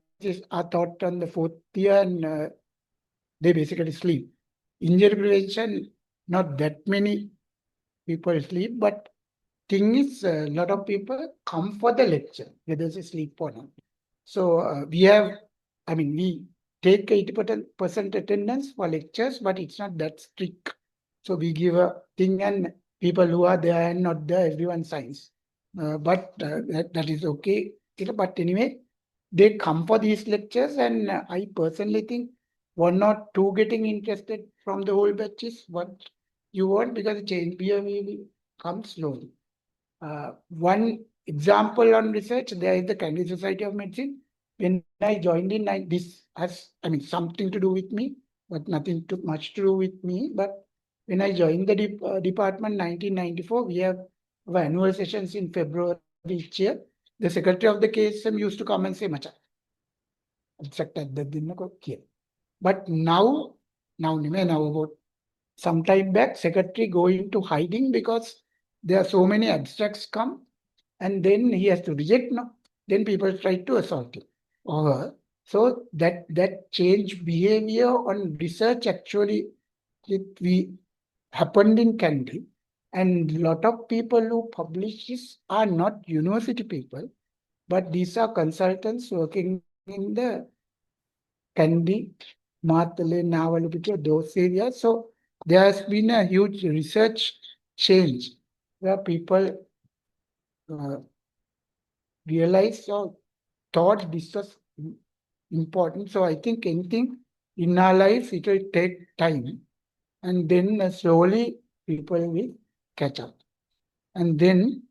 are taught on the fourth year, and they basically sleep. Injury prevention, not that many people sleep, but thing is, a lot of people come for the lecture, whether they sleep or not. So we take 80% attendance for lectures, but it's not that strict. So we give a thing, and people who are there and not there, everyone signs. But that is okay. But anyway, they come for these lectures, and I personally think one or two getting interested from the whole batch is what you want, because the change behavior will come slowly. One example on research, there is the Kennedy Society of Medicine. When I joined in, this has, something to do with me, but nothing too much to do with me. But when I joined the department 1994, we have our annual sessions in February each year. The secretary of the KSM used to come and say, Macha, but now about some time back, secretary go into hiding because there are so many abstracts come, and then he has to reject now. Then people try to assault him. So that change behavior on research actually we happened in Kandy, and lot of people who publish this are not university people, but these are consultants working in the Kandy, Matale, Navalupita, those areas. So there has been a huge research change where people realized or thought this was important. So I think anything in our life, it will take time. And then slowly people will catch up. And then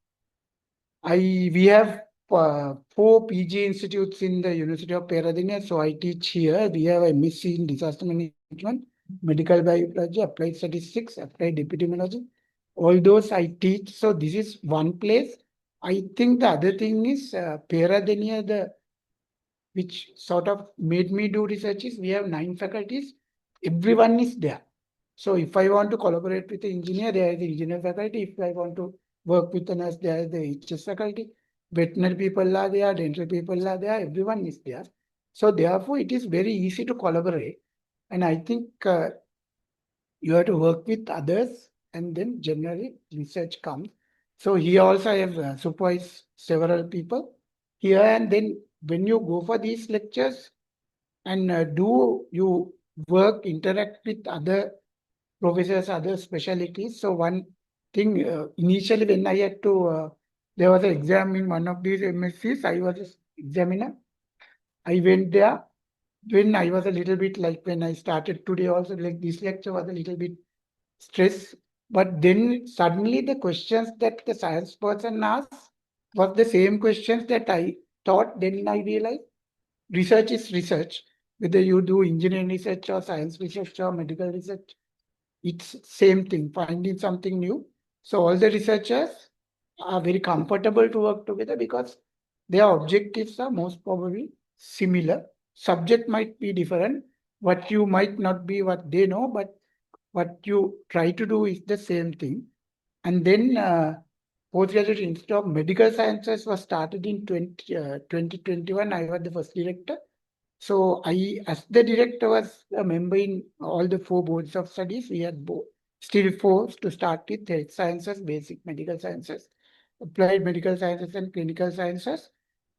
we have 4 PG institutes in the University of Peradeniya. So I teach here. We have a MSc in disaster management, medical biology, applied statistics, applied epidemiology. All those I teach. So this is one place. I think the other thing is Peradeniya, which sort of made me do research is we have 9 faculties. Everyone is there. So if I want to collaborate with the engineer, there is the engineer faculty. If I want to work with the nurse, there is the HS faculty. Veterinary people are there, dental people are there, everyone is there. So therefore, it is very easy to collaborate. And I think you have to work with others, and then generally research comes. So here also I have supervised several people here, and then when you go for these lectures and do you work, interact with other professors, other specialties. So one thing, initially when I had to, there was an exam in one of these MSCs, I was an examiner. I went there when I was a little bit like when I started today also, like this lecture was a little bit stress. But then suddenly the questions that the science person asked was the same questions that I thought. Then I realized research is research. whether you do engineering research or science research or medical research, it's same thing, finding something new. So all the researchers are very comfortable to work together because their objectives are most probably similar. Subject might be different. What you might not be what they know, but what you try to do is the same thing. And then Postgraduate Institute of Medical Sciences was started in 2021. I was the first director. So I, as the director, was a member in all the 4 boards of studies. We had still 4 to start with: health sciences, basic medical sciences, applied medical sciences, and clinical sciences.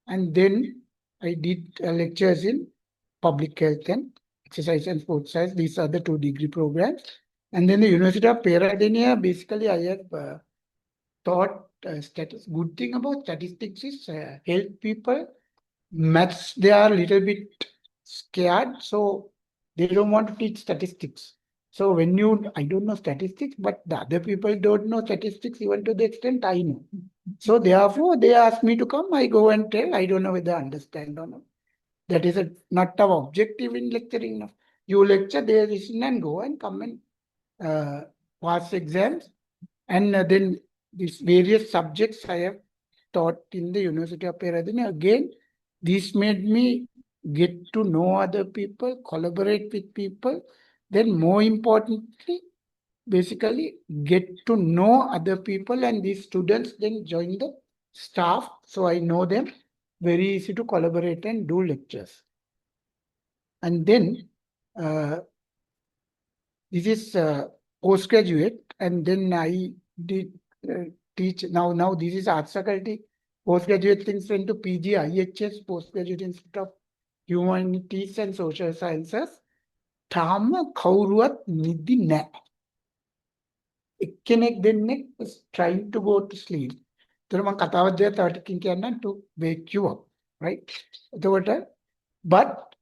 And then I did lectures in public health and exercise and sports science. These are the 2 degree programs. And then the University of Peradeniya, basically I have taught good thing about statistics is help people. Maths, they are a little bit scared, so they don't want to teach statistics. So when I don't know statistics, but the other people don't know statistics even to the extent I know. So therefore, they ask me to come, I go and tell, I don't know whether I understand or not. That is not our objective in lecturing. No. You lecture, they listen and go and come and pass exams. And then these various subjects I have taught in the University of Peradeniya. Again, this made me get to know other people, collaborate with people. Then more importantly, basically get to know other people, and these students then join the staff. So I know them, very easy to collaborate and do lectures. And then this is postgraduate, and then I did teach. Now this is arts faculty. Postgraduate things went to PG IHS, Postgraduate Institute of Humanities and Social Sciences. තාම කවුරුවත් නිදි නැහැ. එක්කෙනෙක් දෙන්නෙක් was trying to go to sleep. ඒතර මම කතාවක් දෙයක් තව ටිකකින් කියන්නම් to wake you up, right? එතකොට but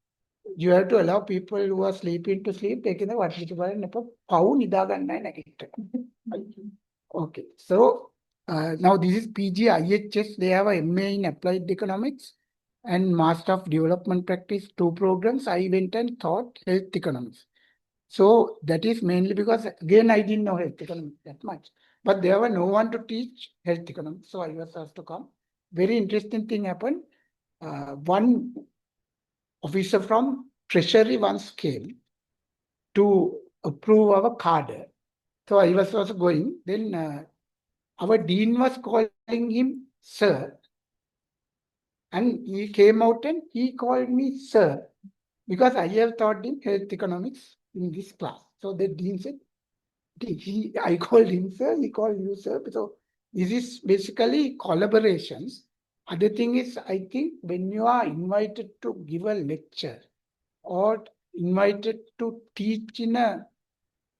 you have to allow people who are sleeping to sleep. ඒකෙන්ද වටපිට බලන්න එපා. පව් නිදා ගන්නයි නැගිටින්න. Okay, so now this is PG IHS. They have a MA in Applied Economics and Master of Development Practice, 2 programs. I went and taught health economics. So that is mainly because, again, I didn't know health economics that much. But there was no one to teach health economics. So I was asked to come. Very interesting thing happened. One officer from Treasury once came to approve our cadre. So I was also going. Then our dean was calling him sir. And he came out and he called me sir, because I have taught him health economics in this class. So the dean said, I called him sir, he called you sir. So this is basically collaborations. Other thing is, I think when you are invited to give a lecture or invited to teach in a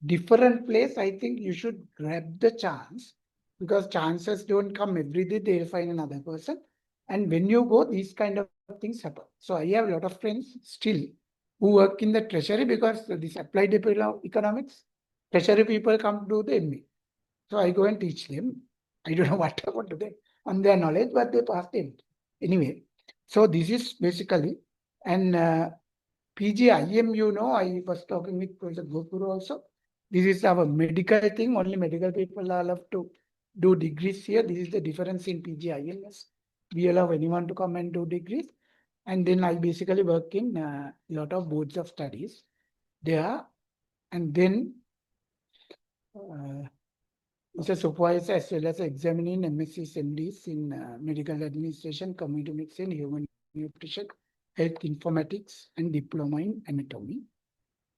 different place, I think you should grab the chance, because chances don't come every day. They'll find another person. And when you go, these kind of things happen. So I have a lot of friends still who work in the treasury, because this applied economics, treasury people come to the MA. So I go and teach them. I don't know what happened to them on their knowledge, but they passed it. Anyway, so this is basically, and PGIM, you know, I was talking with Professor Gopuru also. This is our medical thing. Only medical people are allowed to do degrees here. This is the difference in PGIMS. We allow anyone to come and do degrees. And then I basically work in a lot of boards of studies there. And then it's a supervisor as well as examining MScs, MDs in medical administration, community medicine, human nutrition, health informatics, and diploma in anatomy.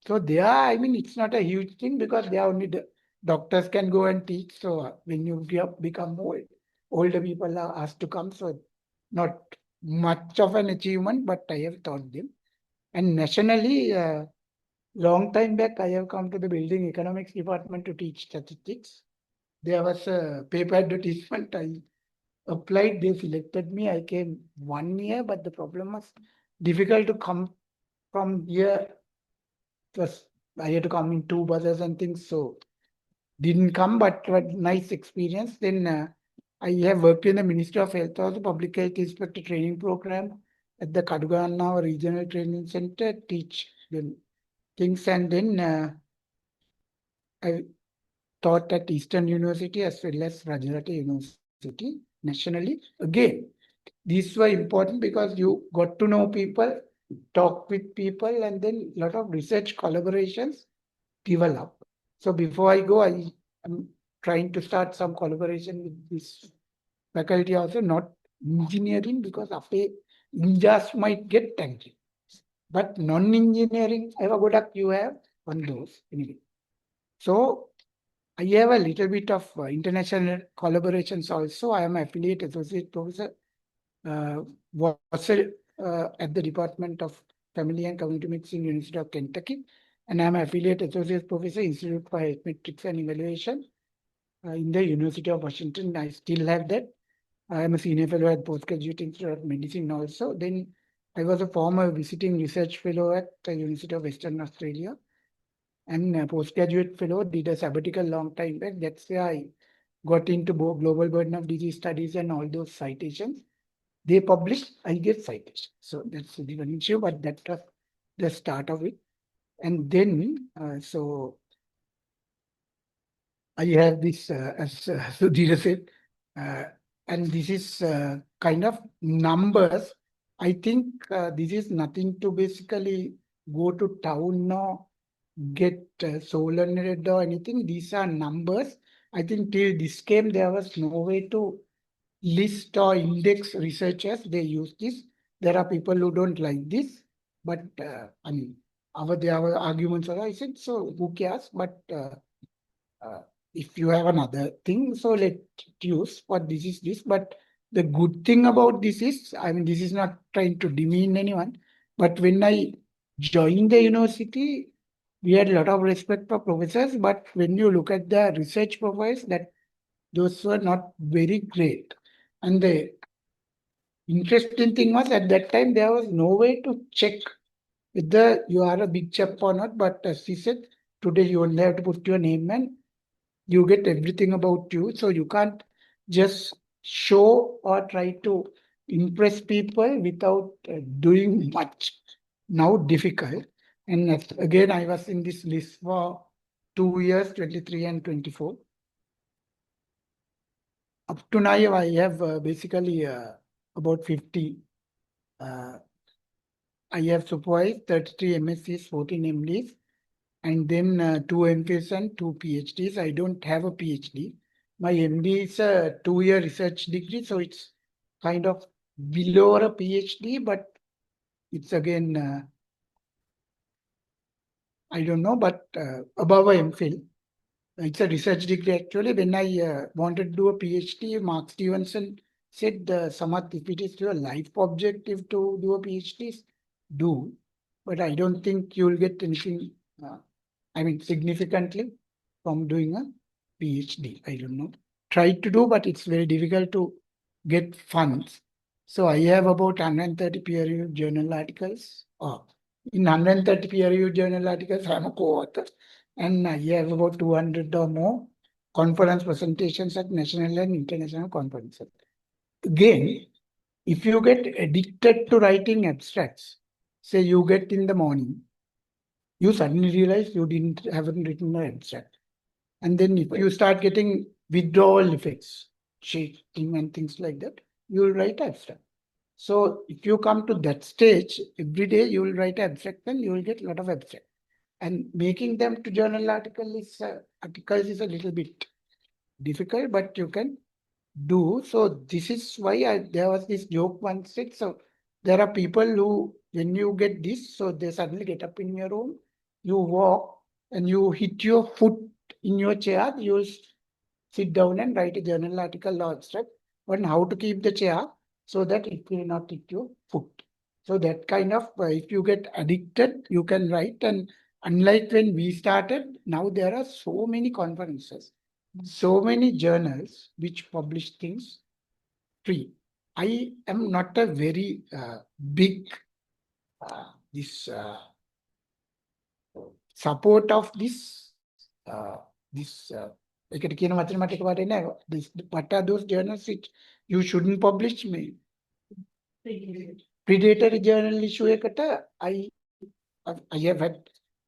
So there, I mean, it's not a huge thing, because there only the doctors can go and teach. So when you become old, older people are asked to come. So not much of an achievement, but I have taught them. And nationally, long time back, I have come to the building economics department to teach statistics. There was a paper advertisement. I applied, they selected me. I came 1 year, but the problem was difficult to come from here. I had to come in 2 buses and things, so didn't come, but nice experience. Then I have worked in the Ministry of Health, also Public Health Inspector Training Program, at the Kadugana Regional Training Center, teach them things. And then I taught at Eastern University as well as Rajaratta University nationally. Again, these were important because you got to know people, talk with people, and then a lot of research collaborations develop. So before I go, I am trying to start some collaboration with this faculty also, not engineering, because after just might get tangled. But non-engineering, I have a good you have on those anyway. So I have a little bit of international collaborations also. I am affiliate associate professor was at the Department of Family and Community Medicine, University of Kentucky. And I am affiliate associate professor, Institute for Health Metrics and Evaluation in the University of Washington. I still have that. I am a senior fellow at Postgraduate Institute of Medicine also. Then I was a former visiting research fellow at the University of Western Australia. And a postgraduate fellow, did a sabbatical long time back. That's where I got into global burden of disease studies and all those citations. They publish, I get citation. So that's a different issue, but that was the start of it. And then, so I have this, as Sudhir said, and this is kind of numbers. I think this is nothing to basically go to town or get solar red or anything. These are numbers. I think till this came, there was no way to list or index researchers. They use this. There are people who don't like this, but I mean, our arguments are, I said, so who cares? But if you have another thing, so let use what this is this. But the good thing about this is, I mean, this is not trying to demean anyone, but when I joined the university, we had a lot of respect for professors, but when you look at the research profiles, that those were not very great. And the interesting thing was at that time, there was no way to check whether you are a big chap or not. But as he said, today you only have to put your name and you get everything about you. So you can't just show or try to impress people without doing much. Now difficult. And again, I was in this list for 2 years, 23 and 24. Up to now, I have basically about 50. I have supervised 33 MScs, 14 MDs, and then 2 MPhils and 2 PhDs. I don't have a PhD. My MD is a 2-year research degree, so it's kind of below a PhD, but it's again, I don't know, but above a MPhil. It's a research degree actually. When I wanted to do a PhD, Mark Stevenson said, Samath, if it is your life objective to do a PhD, do. But I don't think you'll get anything, I mean, significantly from doing a PhD. I don't know. Tried to do, but it's very difficult to get funds. So I have about 130 peer-reviewed journal articles. In 130 peer-reviewed journal articles, I'm a co-author. And I have about 200 or more conference presentations at national and international conferences. Again, if you get addicted to writing abstracts, say you get in the morning, you suddenly realize you haven't written an abstract. And then if you start getting withdrawal effects, shaking and things like that, you will write abstract. So if you come to that stage, every day you will write abstract, then you will get a lot of abstract. And making them to journal articles is a little bit difficult, but you can do. So this is why there was this joke once said. So there are people who, when you get this, so they suddenly get up in your room, you walk and you hit your foot in your chair, you'll sit down and write a journal article or abstract on how to keep the chair so that it will not hit your foot. So that kind of, if you get addicted, you can write. And unlike when we started, now there are so many conferences, so many journals which publish things free. I am not a very big support of this. What are those journals which you shouldn't publish? Me? predatory journal issue ekata, I have had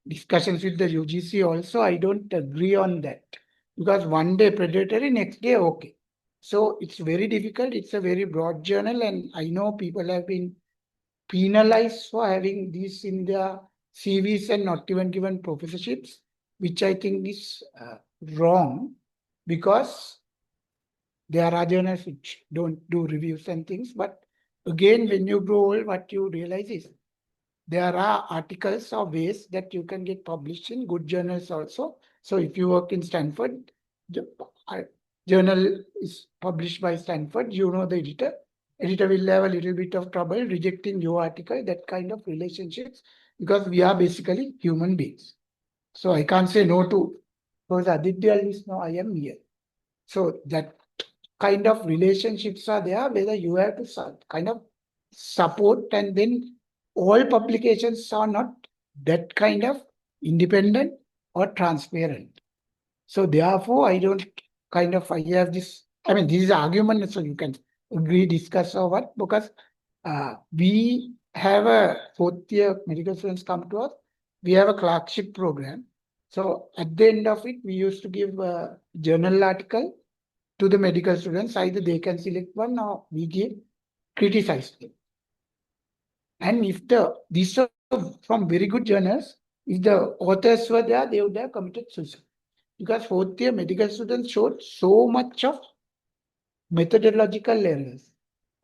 discussions with the UGC also. I don't agree on that because one day predatory, next day okay. So it's very difficult. It's a very broad journal, and I know people have been penalized for having these in their CVs and not even given professorships, which I think is wrong because there are journals which don't do reviews and things. But again, when you grow old, what you realize is there are articles or ways that you can get published in good journals also. So if you work in Stanford, the journal is published by Stanford, you know the editor. Editor will have a little bit of trouble rejecting your article, that kind of relationships, because we are basically human beings. So I can't say no to, because Aditya is no, I am here. So that kind of relationships are there, whether you have to kind of support, and then all publications are not that kind of independent or transparent. So therefore, I don't kind of, I have this, I mean, this is argument, so you can agree, discuss or what, because we have a fourth year medical students come to us, we have a clerkship program. So at the end of it, we used to give a journal article to the medical students. Either they can select one or we give criticize them. And if these are from very good journals, if the authors were there, they would have committed suicide. Because fourth year medical students showed so much of methodological errors,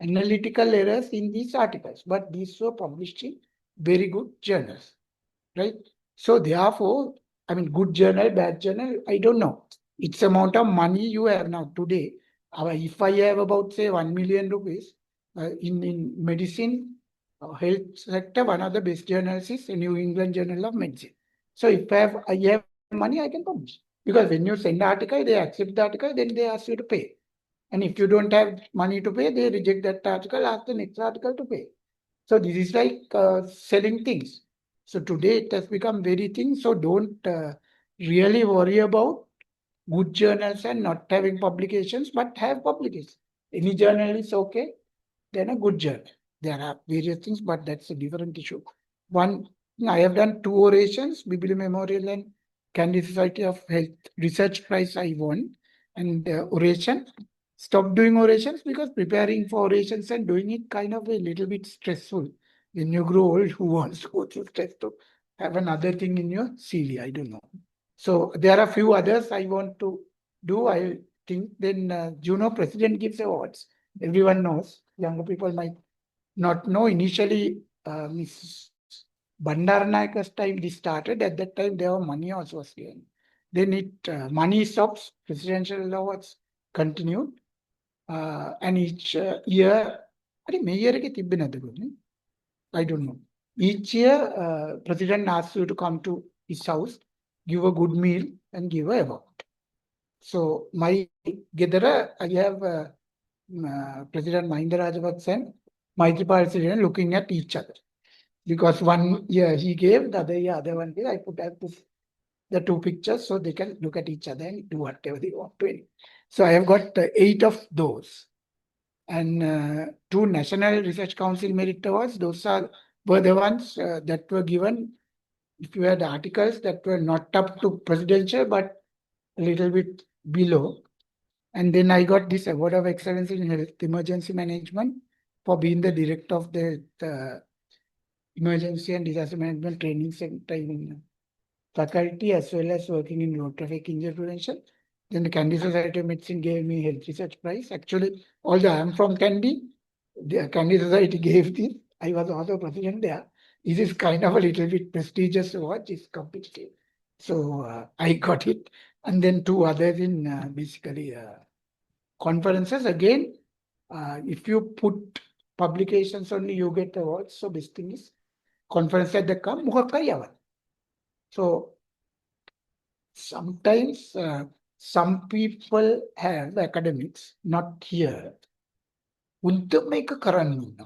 analytical errors in these articles, but these were published in very good journals, right? So therefore, I mean, good journal, bad journal, I don't know. It's amount of money you have now today. If I have about say 1 million rupees in medicine, health sector, one of the best journals is the New England Journal of Medicine. So if I have money, I can publish. Because when you send the article, they accept the article, then they ask you to pay. And if you don't have money to pay, they reject that article, ask the next article to pay. So this is like selling things. So today it has become very thin. So don't really worry about good journals and not having publications, but have publications. Any journal is okay, then a good journal. There are various things, but that's a different issue. One, I have done 2 orations, Biblio Memorial and Candy Society of Health Research Prize I won. And oration, stopped doing orations because preparing for orations and doing it kind of a little bit stressful. When you grow old, who wants to go through stress to have another thing in your CV? I don't know. So there are a few others I want to do. I think then Juno President gives awards. Everyone knows. Younger people might not know. Initially, Ms. Bandaranaike's time this started. At that time, there were money also was given. Then money stops. Presidential awards continued. And each year, I think May year I don't know. Each year, President asks you to come to his house, give a good meal, and give a award. So my gather, I have President Mahinda Rajapaksa and Maithripala Sirisena looking at each other. Because one year he gave, the other year other one gave. I put the 2 pictures so they can look at each other and do whatever they want to. So I have got 8 of those. And 2 National Research Council Merit Awards, those were the ones that were given if you had articles that were not up to presidential, but a little bit below. And then I got this Award of Excellence in Health Emergency Management for being the director of the Emergency and Disaster Management Training Center in faculty, as well as working in road traffic injury prevention. Then the Kandy Society of Medicine gave me Health Research Prize. Actually, although I am from Kandy, the Kandy Society gave this. I was also president there. This is kind of a little bit prestigious award. It's competitive. So I got it. And then 2 others in basically conferences. Again, if you put publications only, you get awards. So best thing is conference at the come. So sometimes some people have academics, not here, would make a current,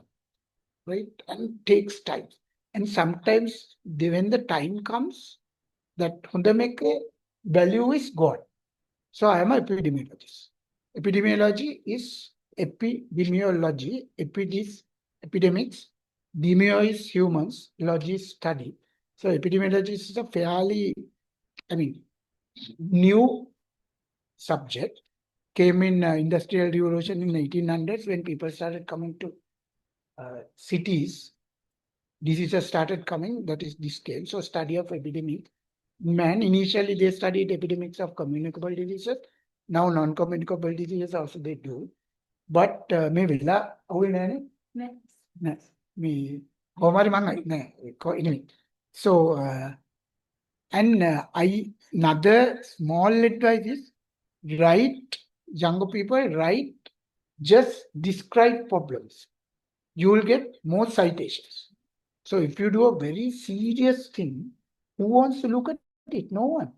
right? And takes time. And sometimes when the time comes, that make a value is gone. So I am an epidemiologist. Epidemiology is epidemiology, epidemics, Demio is humans, logy is study. So epidemiology is a fairly, new subject. Came in industrial revolution in 1800s when people started coming to cities. Diseases started coming, that is this came. So study of epidemic. Man, initially they studied epidemics of communicable diseases. Now non-communicable diseases also they do. But මේ වෙලා අවුල් නෑනේ. නෑ. මේ කොහොමරි මං නෑ. Anyway. So and another small advice is write, younger people write, just describe problems. You will get more citations. So if you do a very serious thing, who wants to look at it? No one.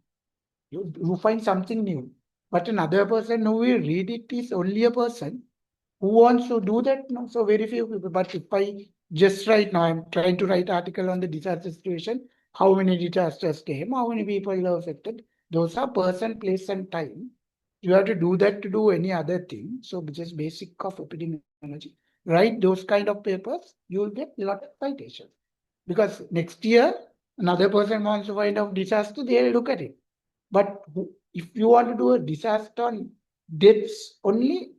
You find something new. But another person who will read it is only a person who wants to do that. No, so very few people. But if I just right now, I'm trying to write article on the disaster situation, how many disasters came, how many people are affected. Those are person, place, and time. You have to do that to do any other thing. So just basic of epidemiology. Write those kind of papers, you will get a lot of citations. Because next year, another person wants to find out disaster, they'll look at it. But if you want to do a disaster on deaths only,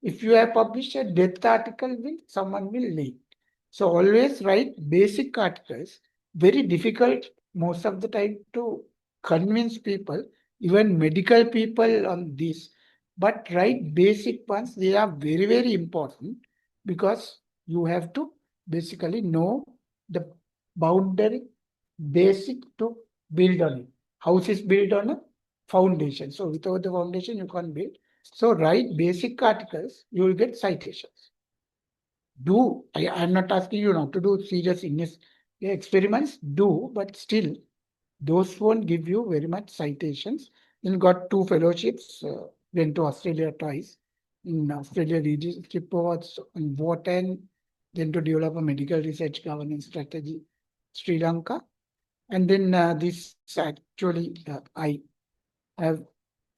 if you have published a death article, someone will leak. So always write basic articles. Very difficult most of the time to convince people, even medical people on this. But write basic ones, they are very, very important because you have to basically know the boundary basic to build on it. House is built on a foundation. So without the foundation, you can't build. So write basic articles, you will get citations. I'm not asking you not to do serious experiments, do, but still, those won't give you very much citations. Then got 2 fellowships, went to Australia twice. In Australia, leadership awards on water, and then to develop a medical research governance strategy, Sri Lanka. And then this actually, I have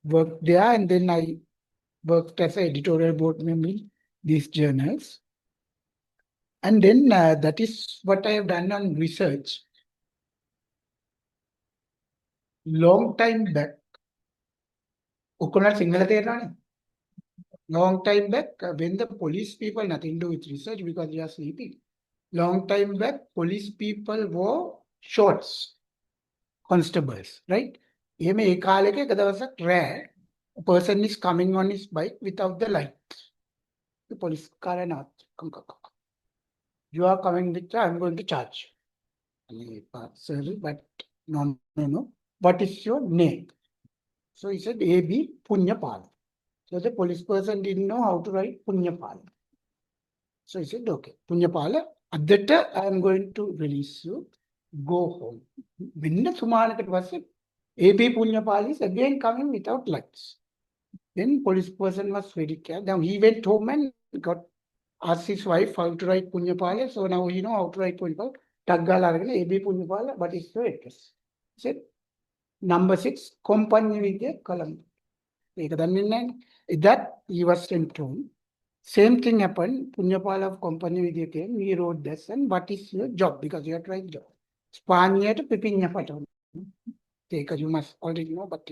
worked there, and then I worked as an editorial board member in these journals. And then that is what I have done on research. Long time back, long time back, when the police people, nothing to do with research because they are sleeping. Long time back, police people wore shorts, constables, right? එහෙම ඒ කාලෙක එක දවසක් රෑ a person is coming on his bike without the lights. The police car and you are coming with, I'm going to charge. Sorry, but no. What is your name? So he said A.B. Punyapal. So the police person didn't know how to write Punyapal. So he said, okay, Punyapala, at that time, I am going to release you. Go home. Vinna Sumanaka was A.B. Punyapal is again coming without lights. Then police person was very careful. Now he went home and asked his wife how to write Punyapala. So now he know how to write Punyapala. Taggala A.B. Punyapala, but it's your address. He said, number 6, Company Vidya, Colombo. That he was sent home. Same thing happened. Punyapala of Company Vidya came. He wrote this. And what is your job? Because you are trying job. Spaniard Pipinya Paton. You must already know. But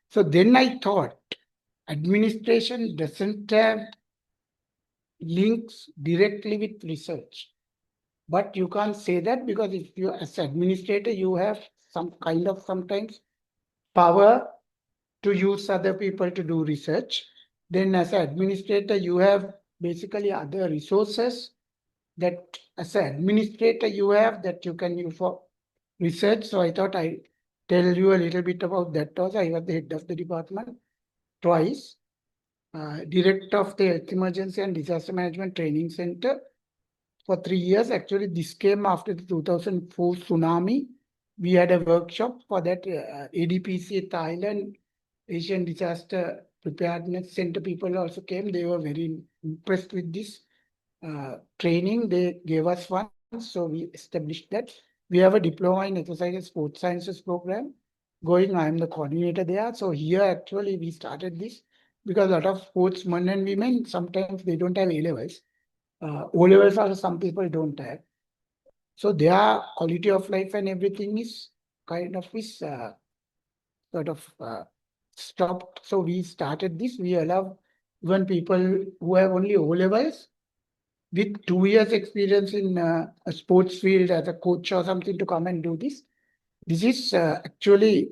so then I thought administration doesn't have links directly with research. But you can't say that because if you as administrator, you have some kind of sometimes power to use other people to do research. Then as an administrator, you have basically other resources that as an administrator you have that you can use for research. So I thought I tell you a little bit about that also. I was the head of the department twice, director of the Health Emergency and Disaster Management Training Center for 3 years. Actually, this came after the 2004 tsunami. We had a workshop for that. ADPC Thailand, Asian Disaster Preparedness Center people also came. They were very impressed with this training. They gave us one. So we established that. We have a diploma in exercise and sports sciences program going. I am the coordinator there. So here actually we started this because a lot of sportsmen and women, sometimes they don't have A-levels. O-levels also some people don't have. So their quality of life and everything is kind of sort of stopped. So we started this. We allow even people who have only O levels with 2 years experience in a sports field as a coach or something to come and do this. This is actually,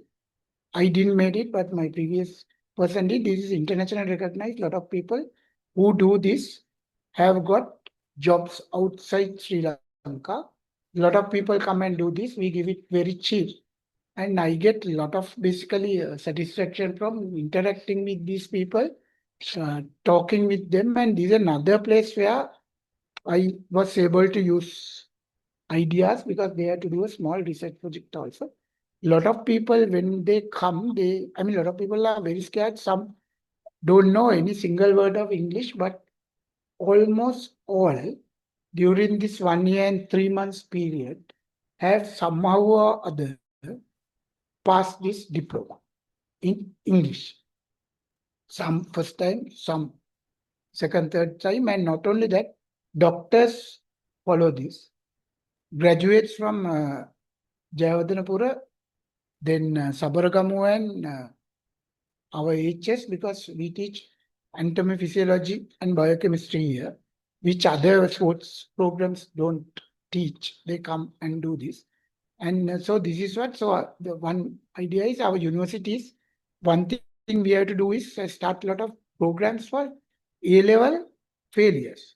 I didn't made it, but my previous person did. This is internationally recognized. A lot of people who do this have got jobs outside Sri Lanka. A lot of people come and do this. We give it very cheap. And I get a lot of basically satisfaction from interacting with these people, talking with them. And this is another place where I was able to use ideas because they had to do a small research project also. A lot of people, when they come, a lot of people are very scared. Some don't know any single word of English, but almost all during this 1 year and 3 months period have somehow or other passed this diploma in English. Some first time, some second, third time, and not only that, doctors follow this. Graduates from Jayawardenapura, then Sabaragamu and our HS, because we teach anatomy, physiology and biochemistry here, which other sports programs don't teach. They come and do this. And so this is what, so the one idea is our universities, one thing we have to do is start a lot of programs for A-level failures.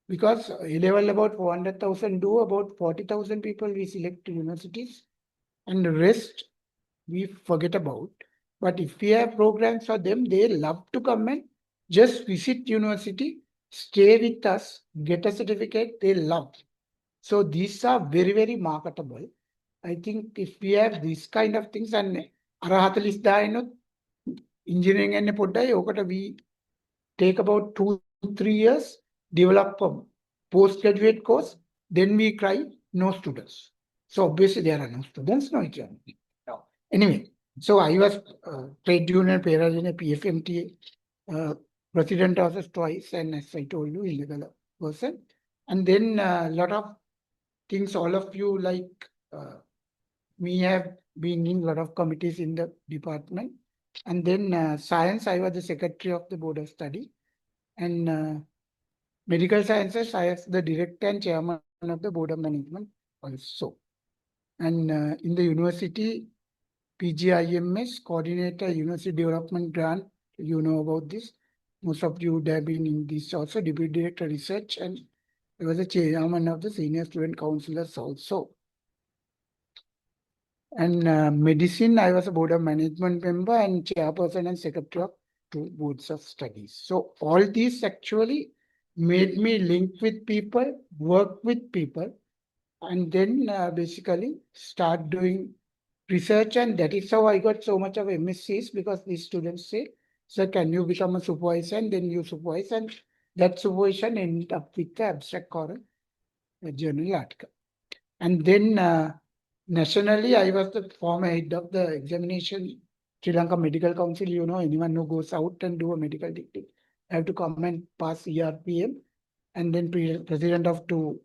Because A-level about 400,000 do, about 40,000 people we select to universities, and the rest we forget about. But if we have programs for them, they love to come and just visit university, stay with us, get a certificate, they love. So these are very, very marketable. I think if we have these kind of things and Arahathalis Daino engineering and Podai, we take about 2-3 years, develop a postgraduate course, then we cry no students. So obviously there are no students, no exam. No. Anyway, so I was trade union in a PFMT president also twice, and as I told you, illegal person. And then a lot of things, all of you like we have been in a lot of committees in the department. And then science, I was the secretary of the board of study. And medical sciences, I was the director and chairman of the board of management also. And in the university, PGIMS, coordinator, university development grant, you know about this. Most of you would have been in this also, deputy director research, and I was the chairman of the senior student councillors also. And medicine, I was a board of management member and chairperson and secretary of 2 boards of studies. So all these actually made me link with people, work with people, and then basically start doing research. And that is how I got so much of MSCs, because these students say, sir, can you become a supervisor? And then you supervise, and that supervision ended up with the abstract or a journal article. And then nationally, I was the former head of the examination, Sri Lanka Medical Council. You know, anyone who goes out and do a medical degree have to come and pass ERPM, and then president of 2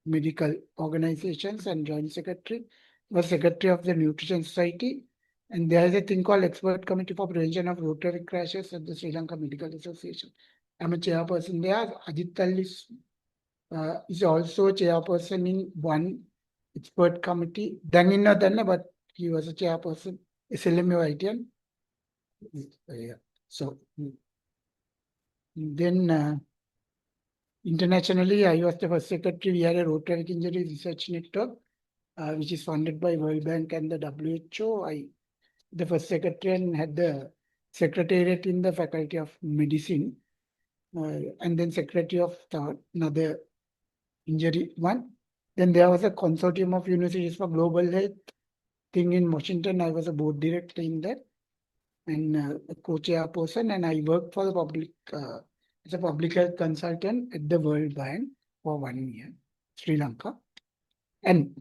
medical organizations and joint secretary, was secretary of the Nutrition Society. And there is a thing called Expert Committee for Prevention of Road Traffic Crashes at the Sri Lanka Medical Association. I'm a chairperson there. Ajit Tallis is also a chairperson in one expert committee. Dangina Danna, but he was a chairperson, SLMU ITN. Yeah. So then internationally, I was the first secretary. We had a road traffic injury research network, which is funded by World Bank and the WHO. I the first secretary and had the secretariat in the Faculty of Medicine, and then secretary of another injury one. Then there was a consortium of universities for global health thing in Washington. I was a board director in that, and a co-chairperson, and I worked for the public as a public health consultant at the World Bank for 1 year, Sri Lanka. And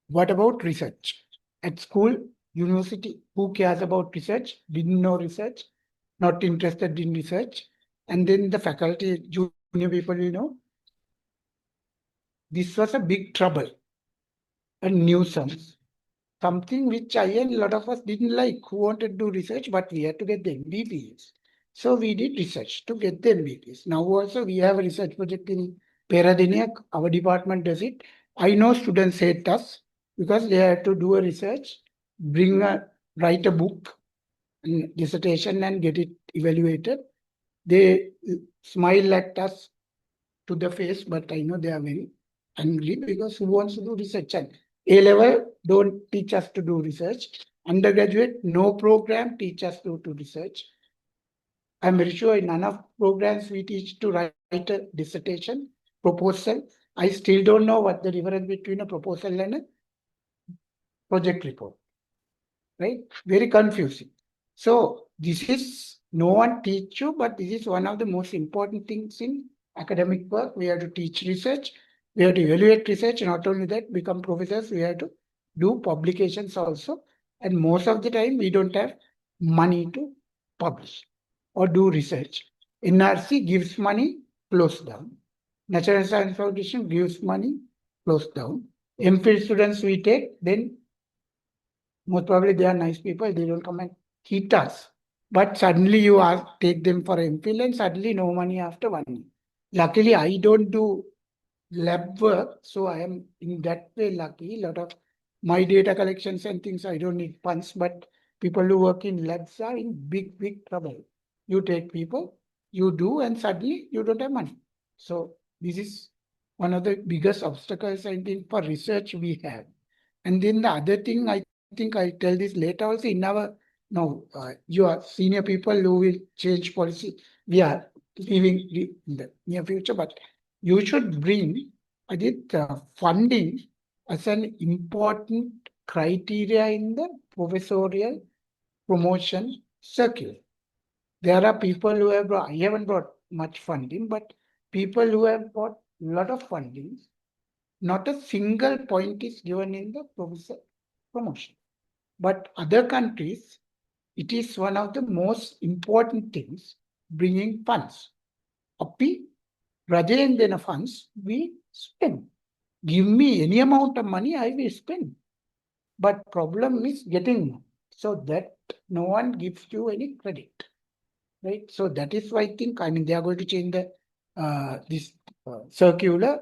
what about research? At school, university, who cares about research? Didn't know research, not interested in research. And then the faculty, junior people, you know, this was a big trouble, a nuisance, something which I and a lot of us didn't like, who wanted to do research, but we had to get the MBBS. So we did research to get the MBBS. Now also we have a research project in Peradeniya, our department does it. I know students hate us because they have to do a research, write a book, dissertation and get it evaluated. They smile at us to the face, but I know they are very angry because who wants to do research? And A-level don't teach us to do research. Undergraduate, no program teach us to do research. I'm very sure in enough programs we teach to write a dissertation, proposal. I still don't know what the difference between a proposal and a project report. Right? Very confusing. So this is, no one teach you, but this is one of the most important things in academic work. We have to teach research. We have to evaluate research. Not only that, become professors, we have to do publications also. And most of the time, we don't have money to publish or do research. NRC gives money, close down. Natural Science Foundation gives money, close down. MPhil students we take, then most probably they are nice people, they don't come and hit us. But suddenly you take them for MPhil and suddenly no money after 1 year. Luckily, I don't do lab work, so I am in that way lucky. A lot of my data collections and things, I don't need funds, but people who work in labs are in big, big trouble. You take people, you do, and suddenly you don't have money. So this is one of the biggest obstacles I think for research we have. And then the other thing, I think I tell this later also in our, no, you are senior people who will change policy. We are living in the near future, but you should bring, I think, funding as an important criteria in the professorial promotion circular. There are people who have brought, I haven't brought much funding, but people who have brought a lot of funding, not a single point is given in the professor promotion. But other countries, it is one of the most important things, bringing funds. Api, රජයෙන් දෙන funds, we spend. Give me any amount of money, I will spend. But problem is getting money. So that no one gives you any credit. Right? So that is why I think, they are going to change the this circular.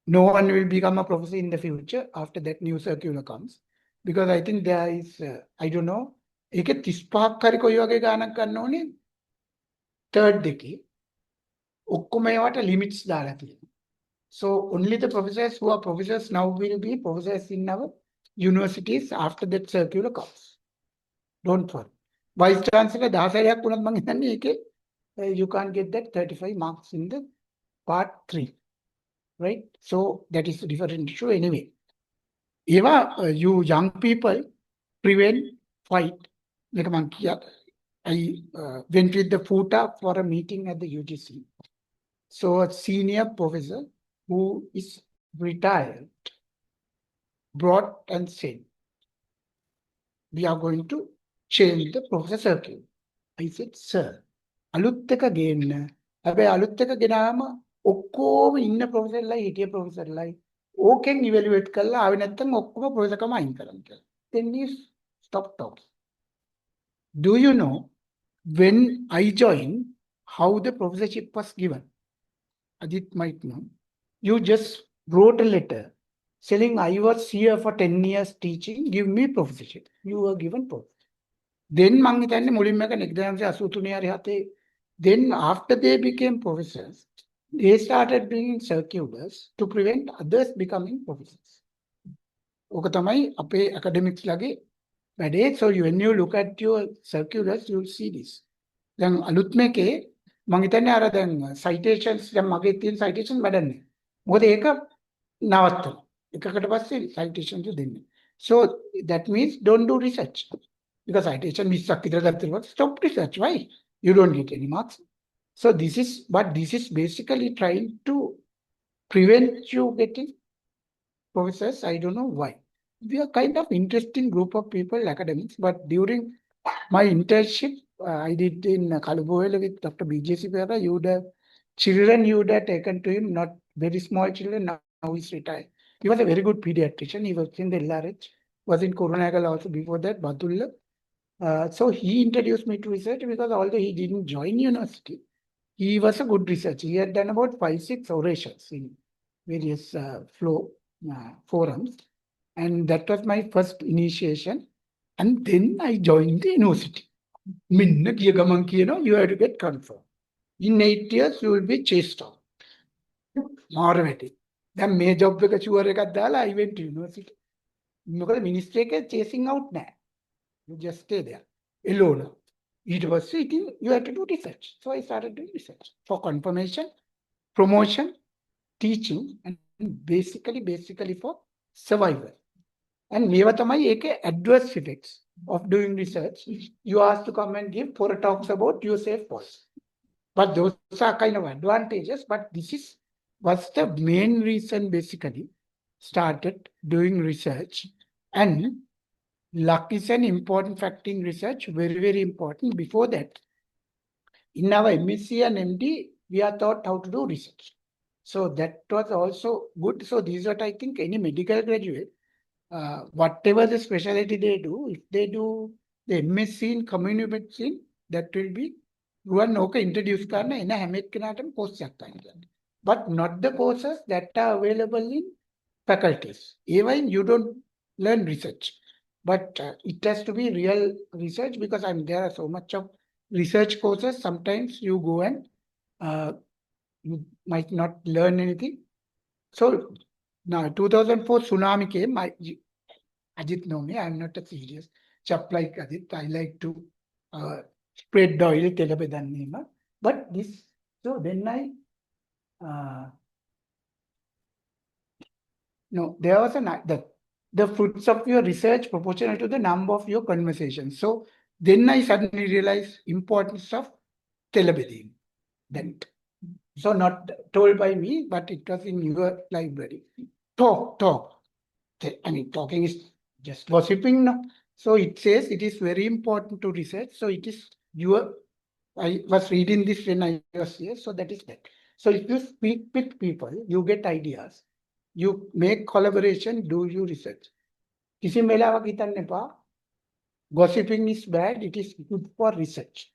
No one will become a professor in the future after that new circular comes. Because I think there is, I don't know, ඒක 35ක් හරි කොයි වගේ ගානක් ගන්න ඕනේ third එකේ ඔක්කොම ඒවට limits දාලා තියෙනවා. So only the professors who are professors now will be professors in our universities after that circular comes. Don't worry. Vice Chancellor 10ක් වුණත් මම හිතන්නේ ඒකේ you can't get that 35 marks in the part 3. Right? So that is a different issue anyway. Eva, you young people prevent fight. Like I went with the FUTA for a meeting at the UGC. So a senior professor who is retired brought and said, we are going to change the professor circle. I said, sir, අලුත් එක ගේන්න. හැබැයි අලුත් එක ගෙනාම ඔක්කොම ඉන්න ප්‍රොෆෙසර්ලයි හිටිය ප්‍රොෆෙසර්ලයි ඕකෙන් ඉවැලුවේට් කරලා ආවේ නැත්නම් ඔක්කොම ප්‍රොෆෙසර්කම අයින් කරන්න කියලා. Then you stop talking. Do you know when I joined how the professorship was given? Adit might know. You just wrote a letter saying I was here for 10 years teaching, give me professorship. You were given professorship. Then මං හිතන්නේ මුලින්ම එක 1983 හරි 7. Then after they became professors, they started bringing circulars to prevent others becoming professors. ඕක තමයි අපේ academics ලගේ වැඩේ. So when you look at your circulars, you'll see this. දැන් අලුත් මේකේ මං හිතන්නේ අර දැන් citations දැන් මගේ තියෙන citations වැඩන්නේ. මොකද ඒක නවත්තන. එකකට පස්සේ citations දෙන්නේ. So that means don't do research. Because citation 20ක් විතර ගත්තොත් stop research. Why? You don't get any marks. So this is basically trying to prevent you getting professors. I don't know why. We are kind of interesting group of people, academics, but during my internship, I did in Kalubowela with Dr. B.J. Sipera, you would have children you would have taken to him, not very small children, he's retired. He was a very good pediatrician. He was in the LRH, was in Kurunagal also before that, Batulla. So he introduced me to research because although he didn't join university, he was a good researcher. He had done about 5-6 orations in various forums. And that was my first initiation. And then I joined the university. Minna kiya gaman kiyana, you have to get confirmed. In 8 years, you will be chased out. මාර වැටි. දැන් මේ job එක sure එකක් දාලා I went to university. මොකද ministry එකේ chasing out නෑ. You just stay there alone. It was sitting, you have to do research. So I started doing research for confirmation, promotion, teaching, and basically for survival. And මේවා තමයි ඒකේ adverse effects of doing research. You asked to come and give 4 talks about your safe post. But those are kind of advantages, but this was the main reason basically started doing research. And luck is an important factor in research, very, very important. Before that, in our MSc and MD, we are taught how to do research. So that was also good. So this is what I think any medical graduate, whatever the specialty they do, if they do the MSc in community medicine, that will be one okay introduce karna in a හැම course but not the courses that are available in faculties. Even you don't learn research, but it has to be real research because there are so much of research courses. Sometimes you go and you might not learn anything. So now 2004 tsunami came. Ajit know me, I'm not a serious chap like Ajit. I like to spread oil, but this, so then no, there was the fruits of your research proportional to the number of your conversations. So then I suddenly realized importance of telebedin. Then, so not told by me, but it was in your library. Talk. I mean, talking is just gossiping. No? So it says it is very important to research. So it is I was reading this when I was here. So that is that. So if you speak with people, you get ideas. You make collaboration, do you research. किसी मेलावा की तरह Nipah, gossiping is bad, it is good for research.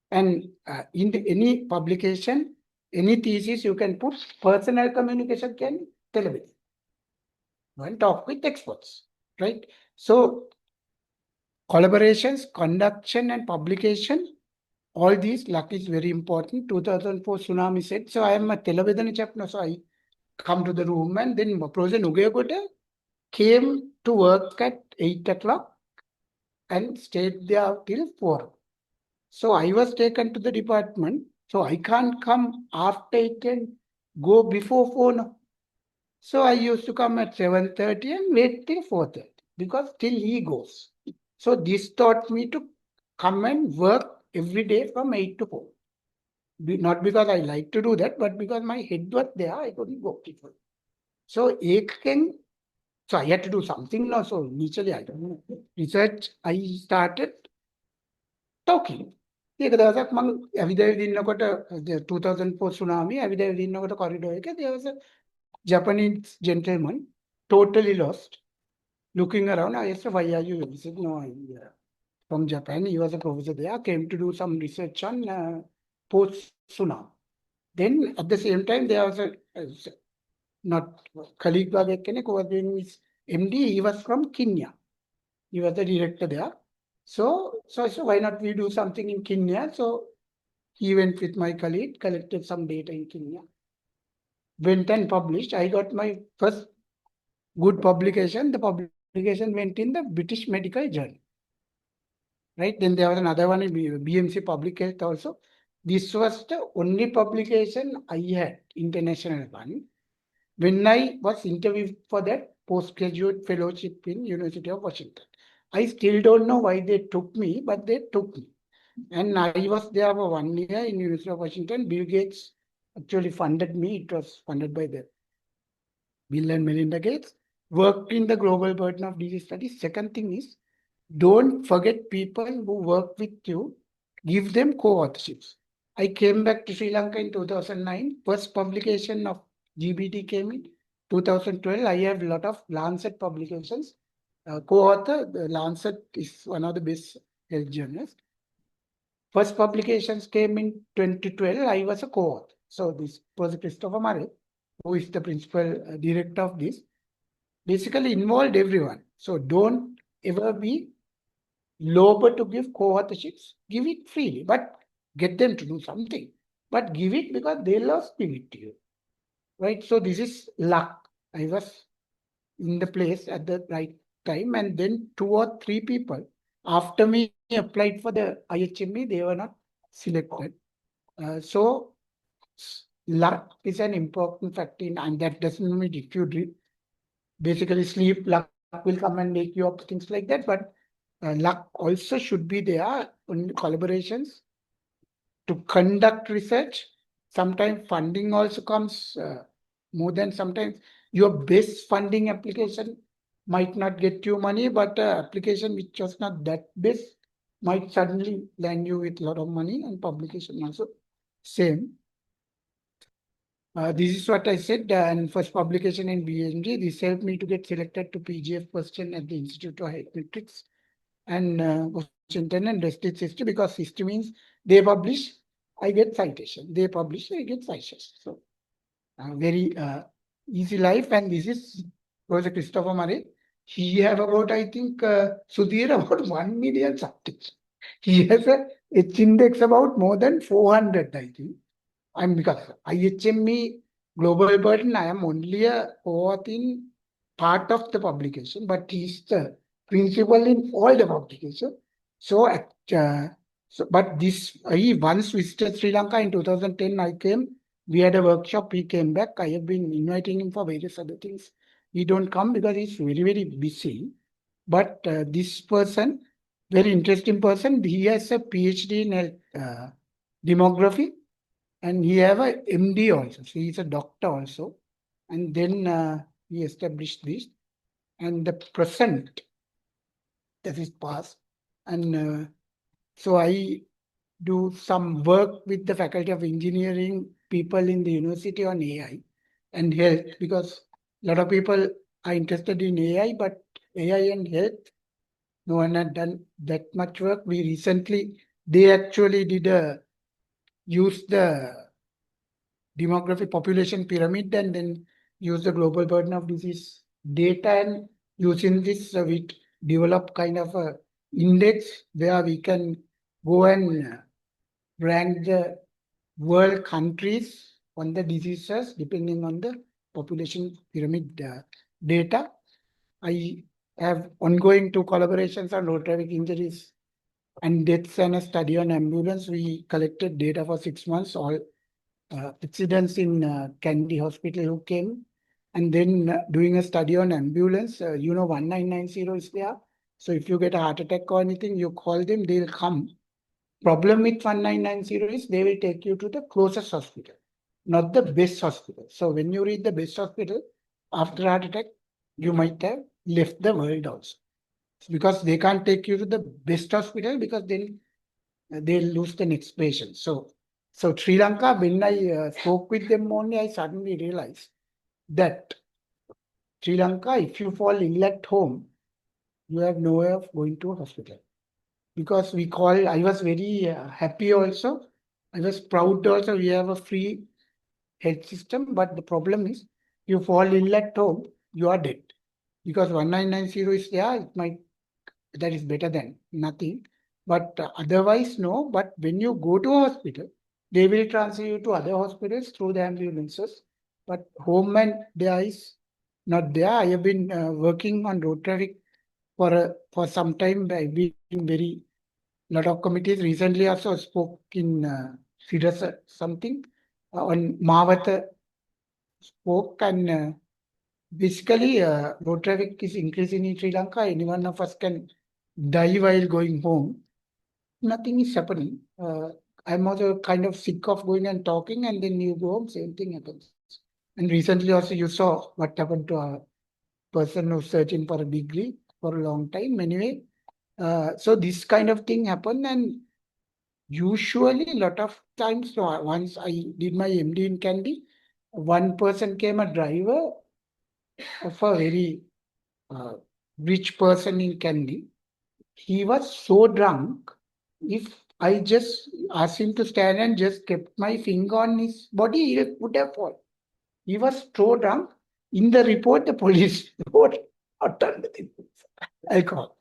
And in any publication, any thesis, you can put personal communication can television. And talk with experts, right? So collaborations, conduction and publication, all these luck is very important. 2004 tsunami said, so I am a television chap, no, so I come to the room and then Professor Nugayakota came to work at 8 o'clock and stayed there till 4. So I was taken to the department. So I can't come after 8 and go before 4. No. So I used to come at 7:30 and wait till 4:30 because till he goes. So this taught me to come and work every day from 8 to 4. Not because I like to do that, but because my head was there, I couldn't go before. So I had to do something now. So initially I don't know. Research, I started talking. The 2004 tsunami, corridor, there was a Japanese gentleman, totally lost, looking around. I asked, why are you? He said, no, I'm from Japan. He was a professor there, came to do some research on post-tsunami. Then at the same time, there was a not colleague who was doing his MD, he was from Kenya. He was the director there. So why not we do something in Kenya? So he went with my colleague, collected some data in Kenya, went and published. I got my first good publication. The publication went in the British Medical Journal. Right? Then there was another one in BMC Public Health also. This was the only publication I had, international one. When I was interviewed for that postgraduate fellowship in University of Washington, I still don't know why they took me, but they took me. And I was there for 1 year in University of Washington. Bill Gates actually funded me. It was funded by the Bill and Melinda Gates. Worked in the global burden of disease studies. Second thing is, don't forget people who work with you. Give them co-authorships. I came back to Sri Lanka in 2009. First publication of GBT came in. 2012, I have a lot of Lancet publications. Co-author, the Lancet is one of the best health journals. First publications came in 2012. I was a co-author. So this was Christopher Murray, who is the principal director of this. Basically involved everyone. So don't ever be lower to give co-authorships. Give it freely, but get them to do something. But give it because they love give it to you. Right? So this is luck. I was in the place at the right time, and then 2 or 3 people after me applied for the IHME, they were not selected. So luck is an important factor in, and that doesn't mean if you basically sleep, luck will come and make you up, things like that. But luck also should be there in collaborations to conduct research. Sometimes funding also comes more than sometimes your best funding application might not get you money, but application which was not that best might suddenly land you with a lot of money, and publication also same. This is what I said, and first publication in BMG. This helped me to get selected to PGF question at the Institute of Metrics and Washington and Restricted History, because history means they publish, I get citation. They publish, I get citation. So very easy life. And this is Professor Christopher Murray. He have about, I think, Sudhir, about 1 million subjects. He has a H-index about more than 400, I think. I'm because IHME Global Burden, I am only a author in part of the publication, but he's the principal in all the publication. So, but this, he once visited Sri Lanka in 2010, I came, we had a workshop, he came back. I have been inviting him for various other things. He don't come because he's very, very busy. But this person, very interesting person, he has a PhD in demography. And he have a MD also. So he's a doctor also. And then he established this. And the present, that is past. And so I do some work with the Faculty of Engineering people in the university on AI and health, because a lot of people are interested in AI, but AI and health, no one had done that much work. We recently, they actually use the demographic population pyramid and then use the global burden of disease data, and using this we develop kind of a index where we can go and rank the world countries on the diseases depending on the population pyramid data. I have ongoing 2 collaborations on road traffic injuries and deaths and a study on ambulance. We collected data for 6 months, all accidents in Kandy Hospital who came, and then doing a study on ambulance. 1990 is there. So if you get a heart attack or anything, you call them, they'll come. Problem with 1990 is they will take you to the closest hospital, not the best hospital. So when you reach the best hospital after heart attack, you might have left the world also. Because they can't take you to the best hospital, because then they'll lose the next patient. So Sri Lanka, when I spoke with them only, I suddenly realized that Sri Lanka, if you fall ill at home, you have no way of going to a hospital. Because I was very happy also. I was proud also. We have a free health system, but the problem is, you fall ill at home, you are dead. Because 1990 is there, that is better than nothing. But otherwise, no. But when you go to a hospital, they will transfer you to other hospitals through the ambulances. But home and there is not there. I have been working on road traffic for some time. I've been very lot of committees. Recently also spoke in Sirasa something on Mawata spoke, and basically road traffic is increasing in Sri Lanka. Any one of us can die while going home. Nothing is happening. I'm also kind of sick of going and talking, and then you go home, same thing happens. And recently also you saw what happened to a person who's searching for a degree for a long time. Anyway, so this kind of thing happened, and usually a lot of times, so once I did my MD in Kandy, one person came, a driver, of a very rich person in Kandy. He was so drunk. If I just asked him to stand and just kept my finger on his body, he would have fallen. He was so drunk. In the report, the police wrote not under the influence of alcohol.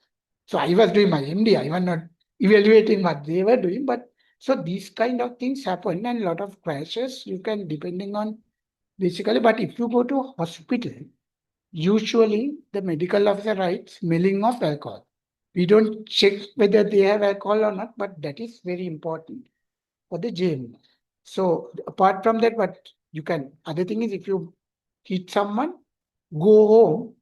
So I was doing my MD. I was not evaluating what they were doing, but so these kind of things happen and a lot of crashes you can depending on basically. But if you go to hospital, usually the medical officer writes smelling of alcohol. We don't check whether they have alcohol or not, but that is very important for the JM. So apart from that, what you can, other thing is if you hit someone, go home,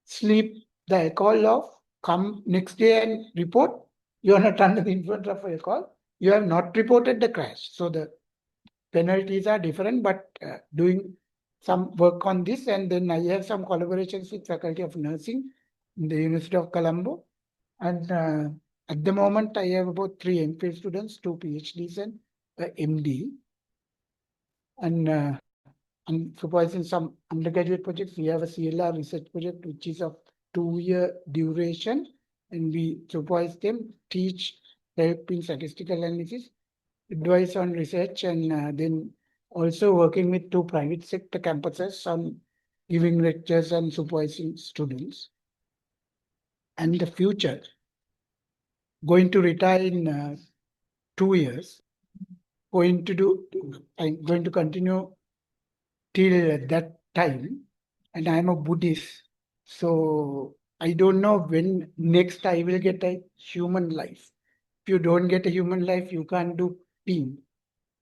sleep the alcohol off, come next day and report, you are not under the influence of alcohol, you have not reported the crash. So the penalties are different, but doing some work on this, and then I have some collaborations with Faculty of Nursing in the University of Colombo. And at the moment, I have about 3 MPhil students, 2 PhDs and MD. And I'm supervising some undergraduate projects. We have a CLR research project, which is of 2-year duration. And we supervise them, teach, help in statistical analysis, advice on research, and then also working with 2 private sector campuses on giving lectures and supervising students. And the future, going to retire in 2 years, I'm going to continue till that time, and I'm a Buddhist. So I don't know when next I will get a human life. If you don't get a human life, you can't do team.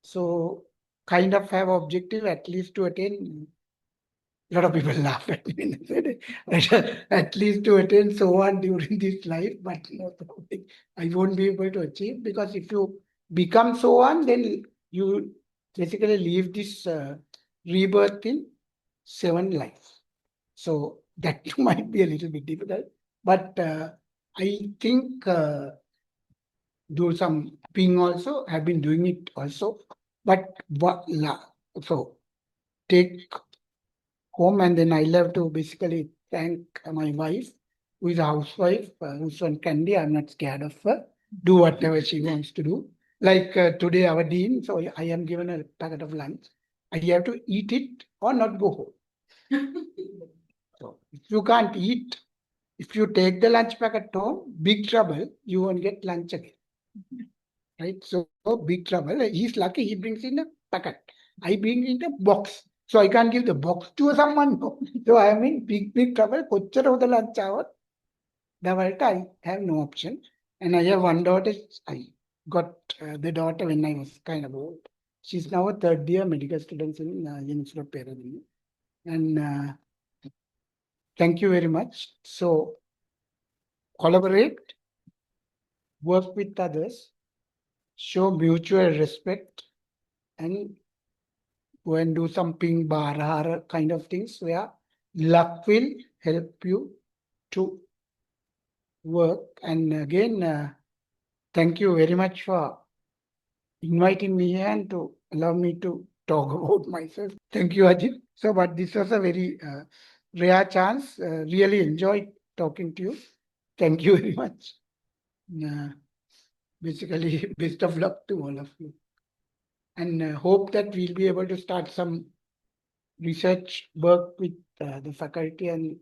So kind of have objective at least to attain. A lot of people laugh at me when I said it. At least to attain so on during this life, but not something I won't be able to achieve, because if you become so on, then you basically leave this rebirth in 7 lives. So that might be a little bit difficult, but I think do some ping also. Have been doing it also, but so take home, and then I love to basically thank my wife, who is a housewife, who's on Candy. I'm not scared of her. Do whatever she wants to do. Like today, our dean, so I am given a packet of lunch. I have to eat it or not go home. So if you can't eat, if you take the lunch packet home, big trouble, you won't get lunch again. Right? So big trouble. He's lucky he brings in a packet. I bring in a box. So I can't give the box to someone. So I am in big trouble. Kochchar of the lunch hour. I have no option. And I have one daughter. I got the daughter when I was kind of old. She's now a 3rd year medical student in University of Peradeniya. And thank you very much. So collaborate, work with others, show mutual respect, and go and do some ping bar kind of things where luck will help you to work. And again, thank you very much for inviting me here and to allow me to talk about myself. Thank you, Ajit. So, but this was a very rare chance. Really enjoyed talking to you. Thank you very much. Basically, best of luck to all of you. And hope that we'll be able to start some research work with the faculty and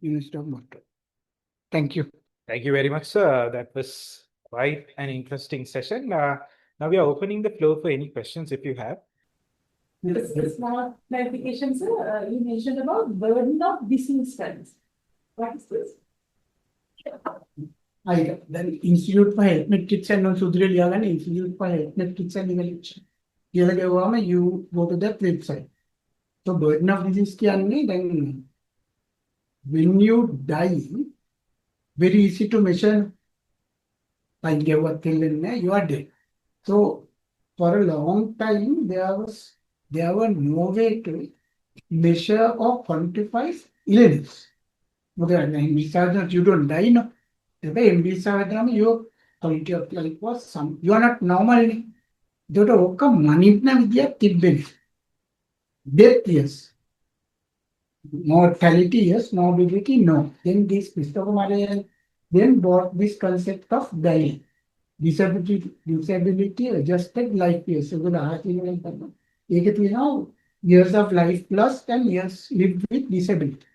University of Montreal. Thank you. Thank you very much, sir. That was quite an interesting session. Now we are opening the floor for any questions if you have. Just a small clarification, sir. You mentioned about burden of disease studies. What is this? Then Institute for Health Metrics and Sudhir Liagan, Institute for Health Metrics and Evaluation. You go to that website. So burden of disease then when you die, very easy to measure. Like you are dead. So for a long time there were no way to measure or quantify illness. You don't die, no. Your quality of life was some. You are not normal. Death, yes. Mortality, yes, morbidity, no. Then this Christopher Maria then brought this concept of dying. Disability adjusted life years. So years of life plus and years lived with disability.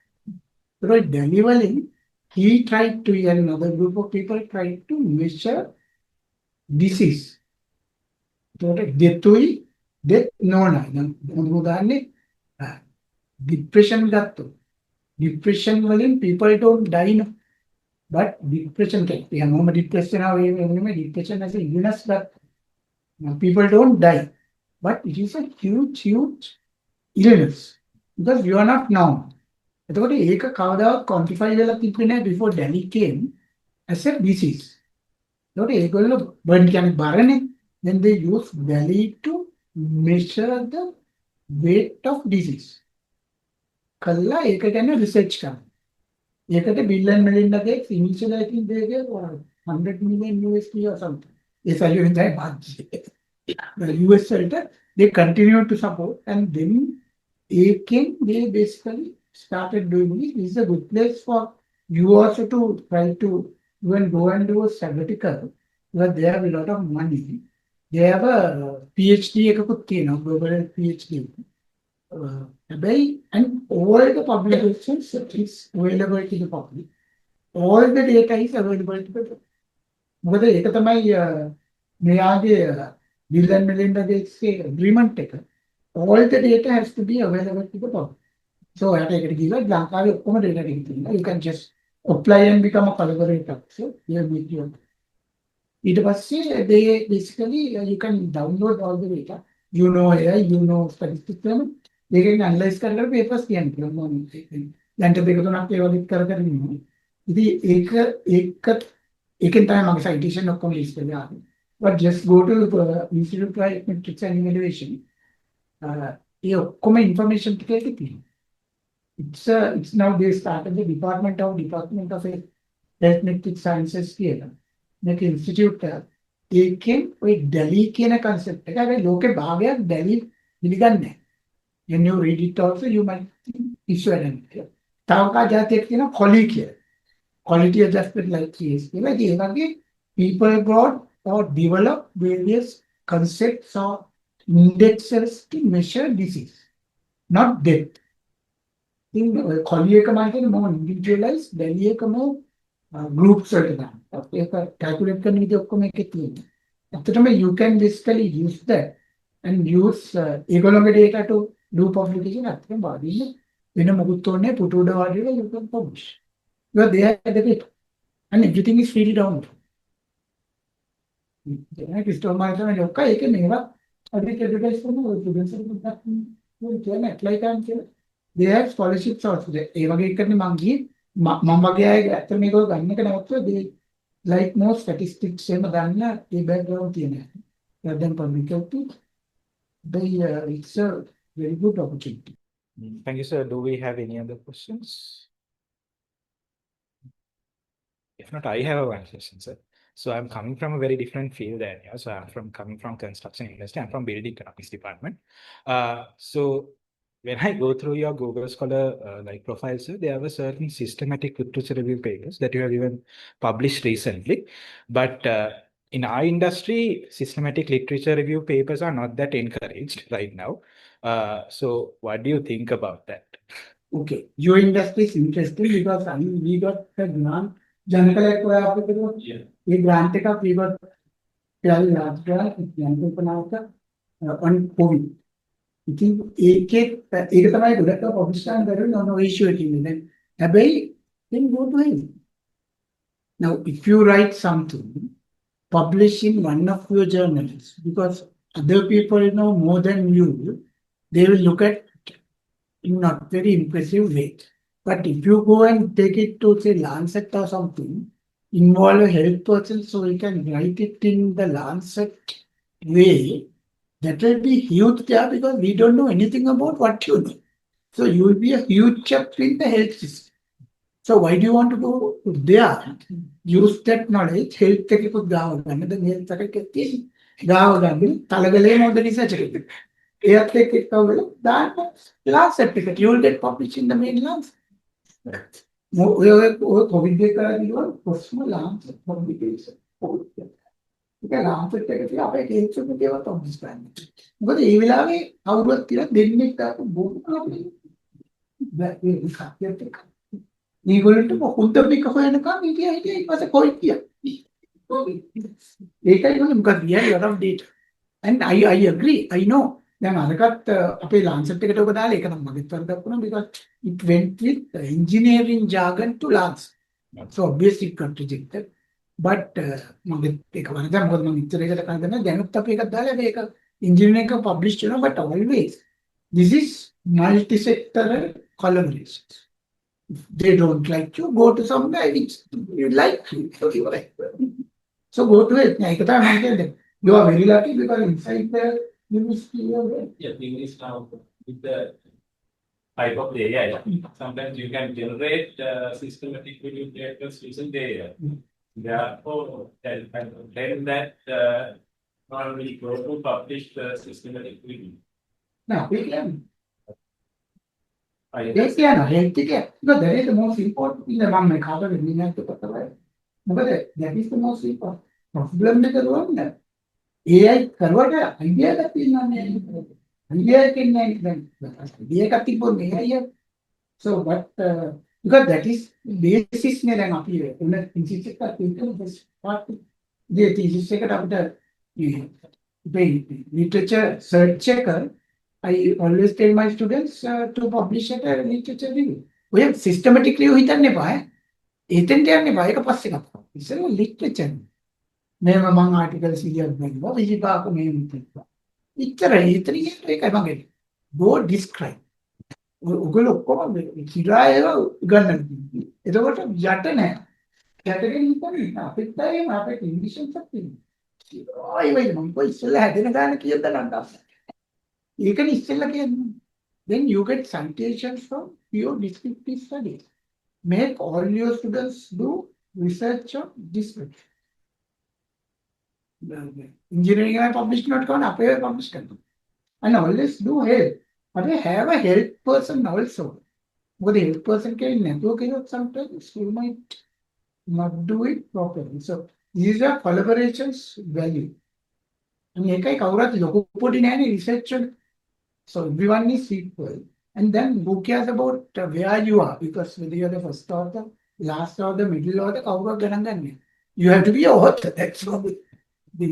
So by delivering, he tried to, another group of people tried to measure disease. දෙතුයි දෙත් නෝන උදාන්නේ depression ගත්තු depression වලින් people don't die no. But depression හැමෝම depression depression as a illness that people don't die, but it is a huge illness because you are not known. එතකොට ඒක කවදාවත් quantify වෙලා තිබුණේ නැහැ before Delhi came as a disease. එතකොට ඒගොල්ලෝ burn කියන්නේ බරනේ. Then they use Delhi to measure the weight of disease. කළා ඒක ගැන research කරනවා. ඒකට Bill and Melinda Gates initially I think they gave $100 million USD or something. Yes, I even that much. The US center, they continue to support, and then they basically started doing this. This is a good place for you also to try to even go and do a sabbatical, because they have a lot of money. They have a PhD, global PhD. And all the publications is available to the public. All the data is available to the public. මොකද ඒක තමයි මෙයාගේ Bill and Melinda Gates agreement එක. All the data has to be available to the public. So ඒකට ගිහලා ලංකාවේ ඔක්කොම data ටික තියෙනවා. You can just apply and become a collaborator. So here we go. ඊට පස්සේ they basically you can download all the data. You know AI, you know statistics. ඒකෙන් analyse කරලා papers කියන්න පුළුවන්. දැන් දෙක තුනක් ඒ වගේ කර ඉන්නවා. ඉතින් ඒකෙන් තමයි මගේ citation ඔක්කොම list එකේ ආවේ. But just go to Institute of Metrics and Evaluation. ඒ ඔක්කොම information ටික එකේ තියෙනවා. It's now they started the Department of Health Metrics Sciences කියලා. මේක institute ඒකෙන් ඔය Delhi කියන concept එක හැබැයි ලෝකේ භාගයක් Delhi පිළිගන්නේ නැහැ. When you read it also, you might issue an entry. තව જાතියක් තියෙනවා quality කියලා. Quality adjustment like this. Like people brought or developed various concepts or indexes to measure disease, not death. In quality more individualized, Delhi groups calculate you can basically use that and use economic data to do publication. You can publish. Because they have the data. And everything is freely downloaded. Christopher Martin and Yoka, you can never advertise for they have scholarships also. They like more statistics, same than the background rather than public health. It's a very good opportunity. Thank you, sir. Do we have any other questions? If not, I have one question, sir. So I'm coming from a very different field area. So I'm coming from construction industry. I'm from building economics department. So when I go through your Google Scholar like profile, sir, there are certain systematic literature review papers that you have even published recently. But in our industry, systematic literature review papers are not that encouraged right now. So what do you think about that? Okay, your industry is interesting because we got a grant. Janakala ये grant का we got very large grant on COVID. I think एक समय director of publication no issue then go to him. Now if you write something, publish in one of your journals, because other people know more than you, they will look at in not very impressive way. But if you go and take it to say Lancet or something, involve a health person so you can write it in the Lancet way, that will be huge there because we don't know anything about what you know. So you will be a huge chapter in the health system. So why do you want to go there? Use that knowledge, health technical and then health talagale more the research. එයත් එක්ක එකවල දාන්න Lancet එකට. You will get published in the main Lancet. ඔය Covid එක කරලා කිව්වා ප්‍රශ්න Lancet publication. ඒක Lancet එක තියා අපේ කේස් එකේ ඒවා publish කරන්න. මොකද ඒ වෙලාවේ කවුරුත් කියලා දෙන්නෙක් දාපු බොම්බ මේ කප්පියත් එක්ක. මේගොල්ලන්ට හොඳ මේක හොයනකම් ඉතියා හිටියා ඊට පස්සේ කොයි කියා. ඒකයි මොකද we have a lot of data. And I agree, I know. දැන් අරකට අපේ Lancet එකට ඔබ දාලා ඒක නම් මගෙත් වරදක් වුණා because it went with the engineering jargon to Lancet. So obviously it got rejected. But මගෙත් ඒක වරදක් මොකද මම ඉතර ඒකට කරන්නේ දැනුත් අපි එකක් දාලා මේක engineering එක publish කරනවා but always this is multi-sectoral collaboration. If they don't like you, go to somewhere which you like. So go to it. ඒක තමයි මම කියන්නේ. You are very lucky because inside the university you are there. Yeah, thing is now with the type of the AI, sometimes you can generate systematic video characters using the AI. Therefore, then that one will go to publish the systematic video. Now we can. I Yes, yeah, no, health care. Because that is the most important thing that one may cover in the next chapter. Because that is the most important problem. Because one AI කරවට idea එකක් තියෙනවානේ. idea එකෙන් නෑ දැන් idea එකක් තිබ්බොත් AI so but because that is basis නේ දැන් අපි උන thesis එකක් තියෙනවා this part the thesis එකට අපිට මේ literature search checker I always tell my students to publish a literature review. ඔය systematic review හිතන්න එපා ඈ. එතෙන්ට යන්න එපා. ඒක පස්සේ කතා කරමු. ඉතින් literature මේව මම ආටිකල් 100ක් බැලුවා විජිපාක මෙහෙම තිබ්බා. ඉතරයි ඉතින් ඒකයි මම කියන්නේ. go describe. ඔයගොල්ලෝ ඔක්කොම කිරා ඒවා ගන්න. එතකොට යට නෑ. යටගෙන හිතන්නේ අපිට එහෙම අපේ ඉංග්‍රීසියෙන් තියෙනවා. ආයි වෙයි මම කොයි ඉස්සෙල්ලා හැදෙන ගාන කීයද නන්දා. ඒකනේ ඉස්සෙල්ලා කියන්නේ. Then you get citations from pure descriptive studies. Make all your students do research on description. Engineering I published not going up here published. And always do help. But I have a help person also. But the help person can network it sometimes you might not do it properly. So these are collaborations value. And ඒකයි කවුරුත් ලොකු පොඩි නෑනේ research. So everyone is equal. And then who cares about where you are? Because whether you're the first or the last or the middle or the කවුරුත් ගණන් ගන්නෑ. You have to be a author. That's all. Our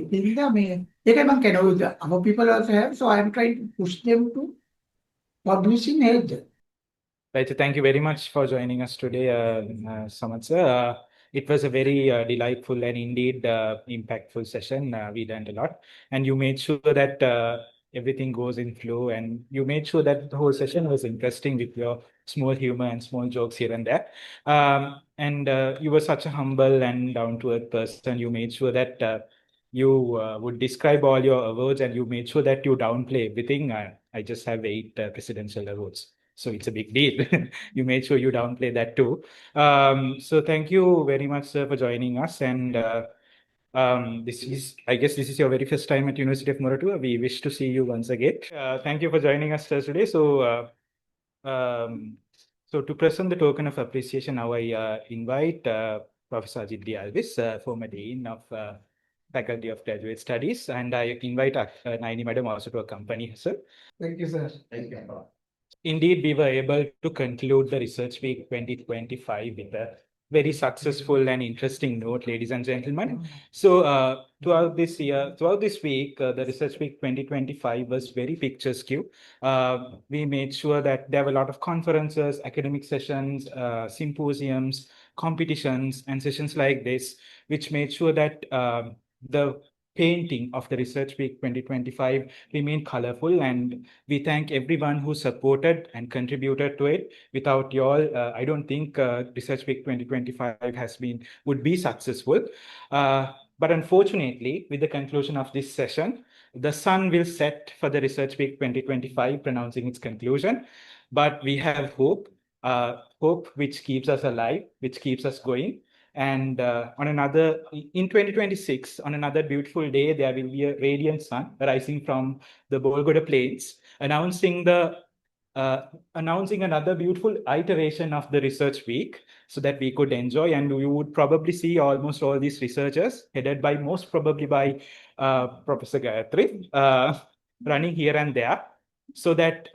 people also have, so I am trying to push them to publish in help them. Right, so thank you very much for joining us today, Samad sir. It was a very delightful and indeed impactful session. We learned a lot, and you made sure that everything goes in flow, and you made sure that the whole session was interesting with your small humor and small jokes here and there. And you were such a humble and down-to-earth person. You made sure that you would describe all your awards, and you made sure that you downplay everything. I just have 8 presidential awards, so it's a big deal. You made sure you downplay that too. So thank you very much, sir, for joining us. And I guess this is your very first time at University of Moratuwa. We wish to see you once again. Thank you for joining us, sir, today. So to present the token of appreciation, now I invite Professor Ajit D. Alvis, former Dean of Faculty of Graduate Studies, and I invite Naini Madam also to accompany her, sir. Thank you, sir. Thank you. Indeed, we were able to conclude the Research Week 2025 with a very successful and interesting note, ladies and gentlemen. So throughout this week, the Research Week 2025 was very picturesque. We made sure that there were a lot of conferences, academic sessions, symposiums, competitions, and sessions like this, which made sure that the painting of the Research Week 2025 remained colorful, and we thank everyone who supported and contributed to it. Without you all, I don't think Research Week 2025 would be successful. But unfortunately, with the conclusion of this session, the sun will set for the Research Week 2025, pronouncing its conclusion. But we have hope which keeps us alive, which keeps us going. And in 2026, on another beautiful day, there will be a radiant sun rising from the Bolgoda Plains, announcing another beautiful iteration of the research week so that we could enjoy, and we would probably see almost all these researchers headed by most probably by Professor Gayatri running here and there, so that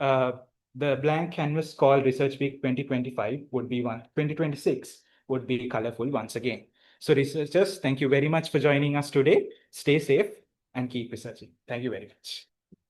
the blank canvas called Research Week 2026 would be colorful once again. So researchers, thank you very much for joining us today. Stay safe and keep researching. Thank you very much.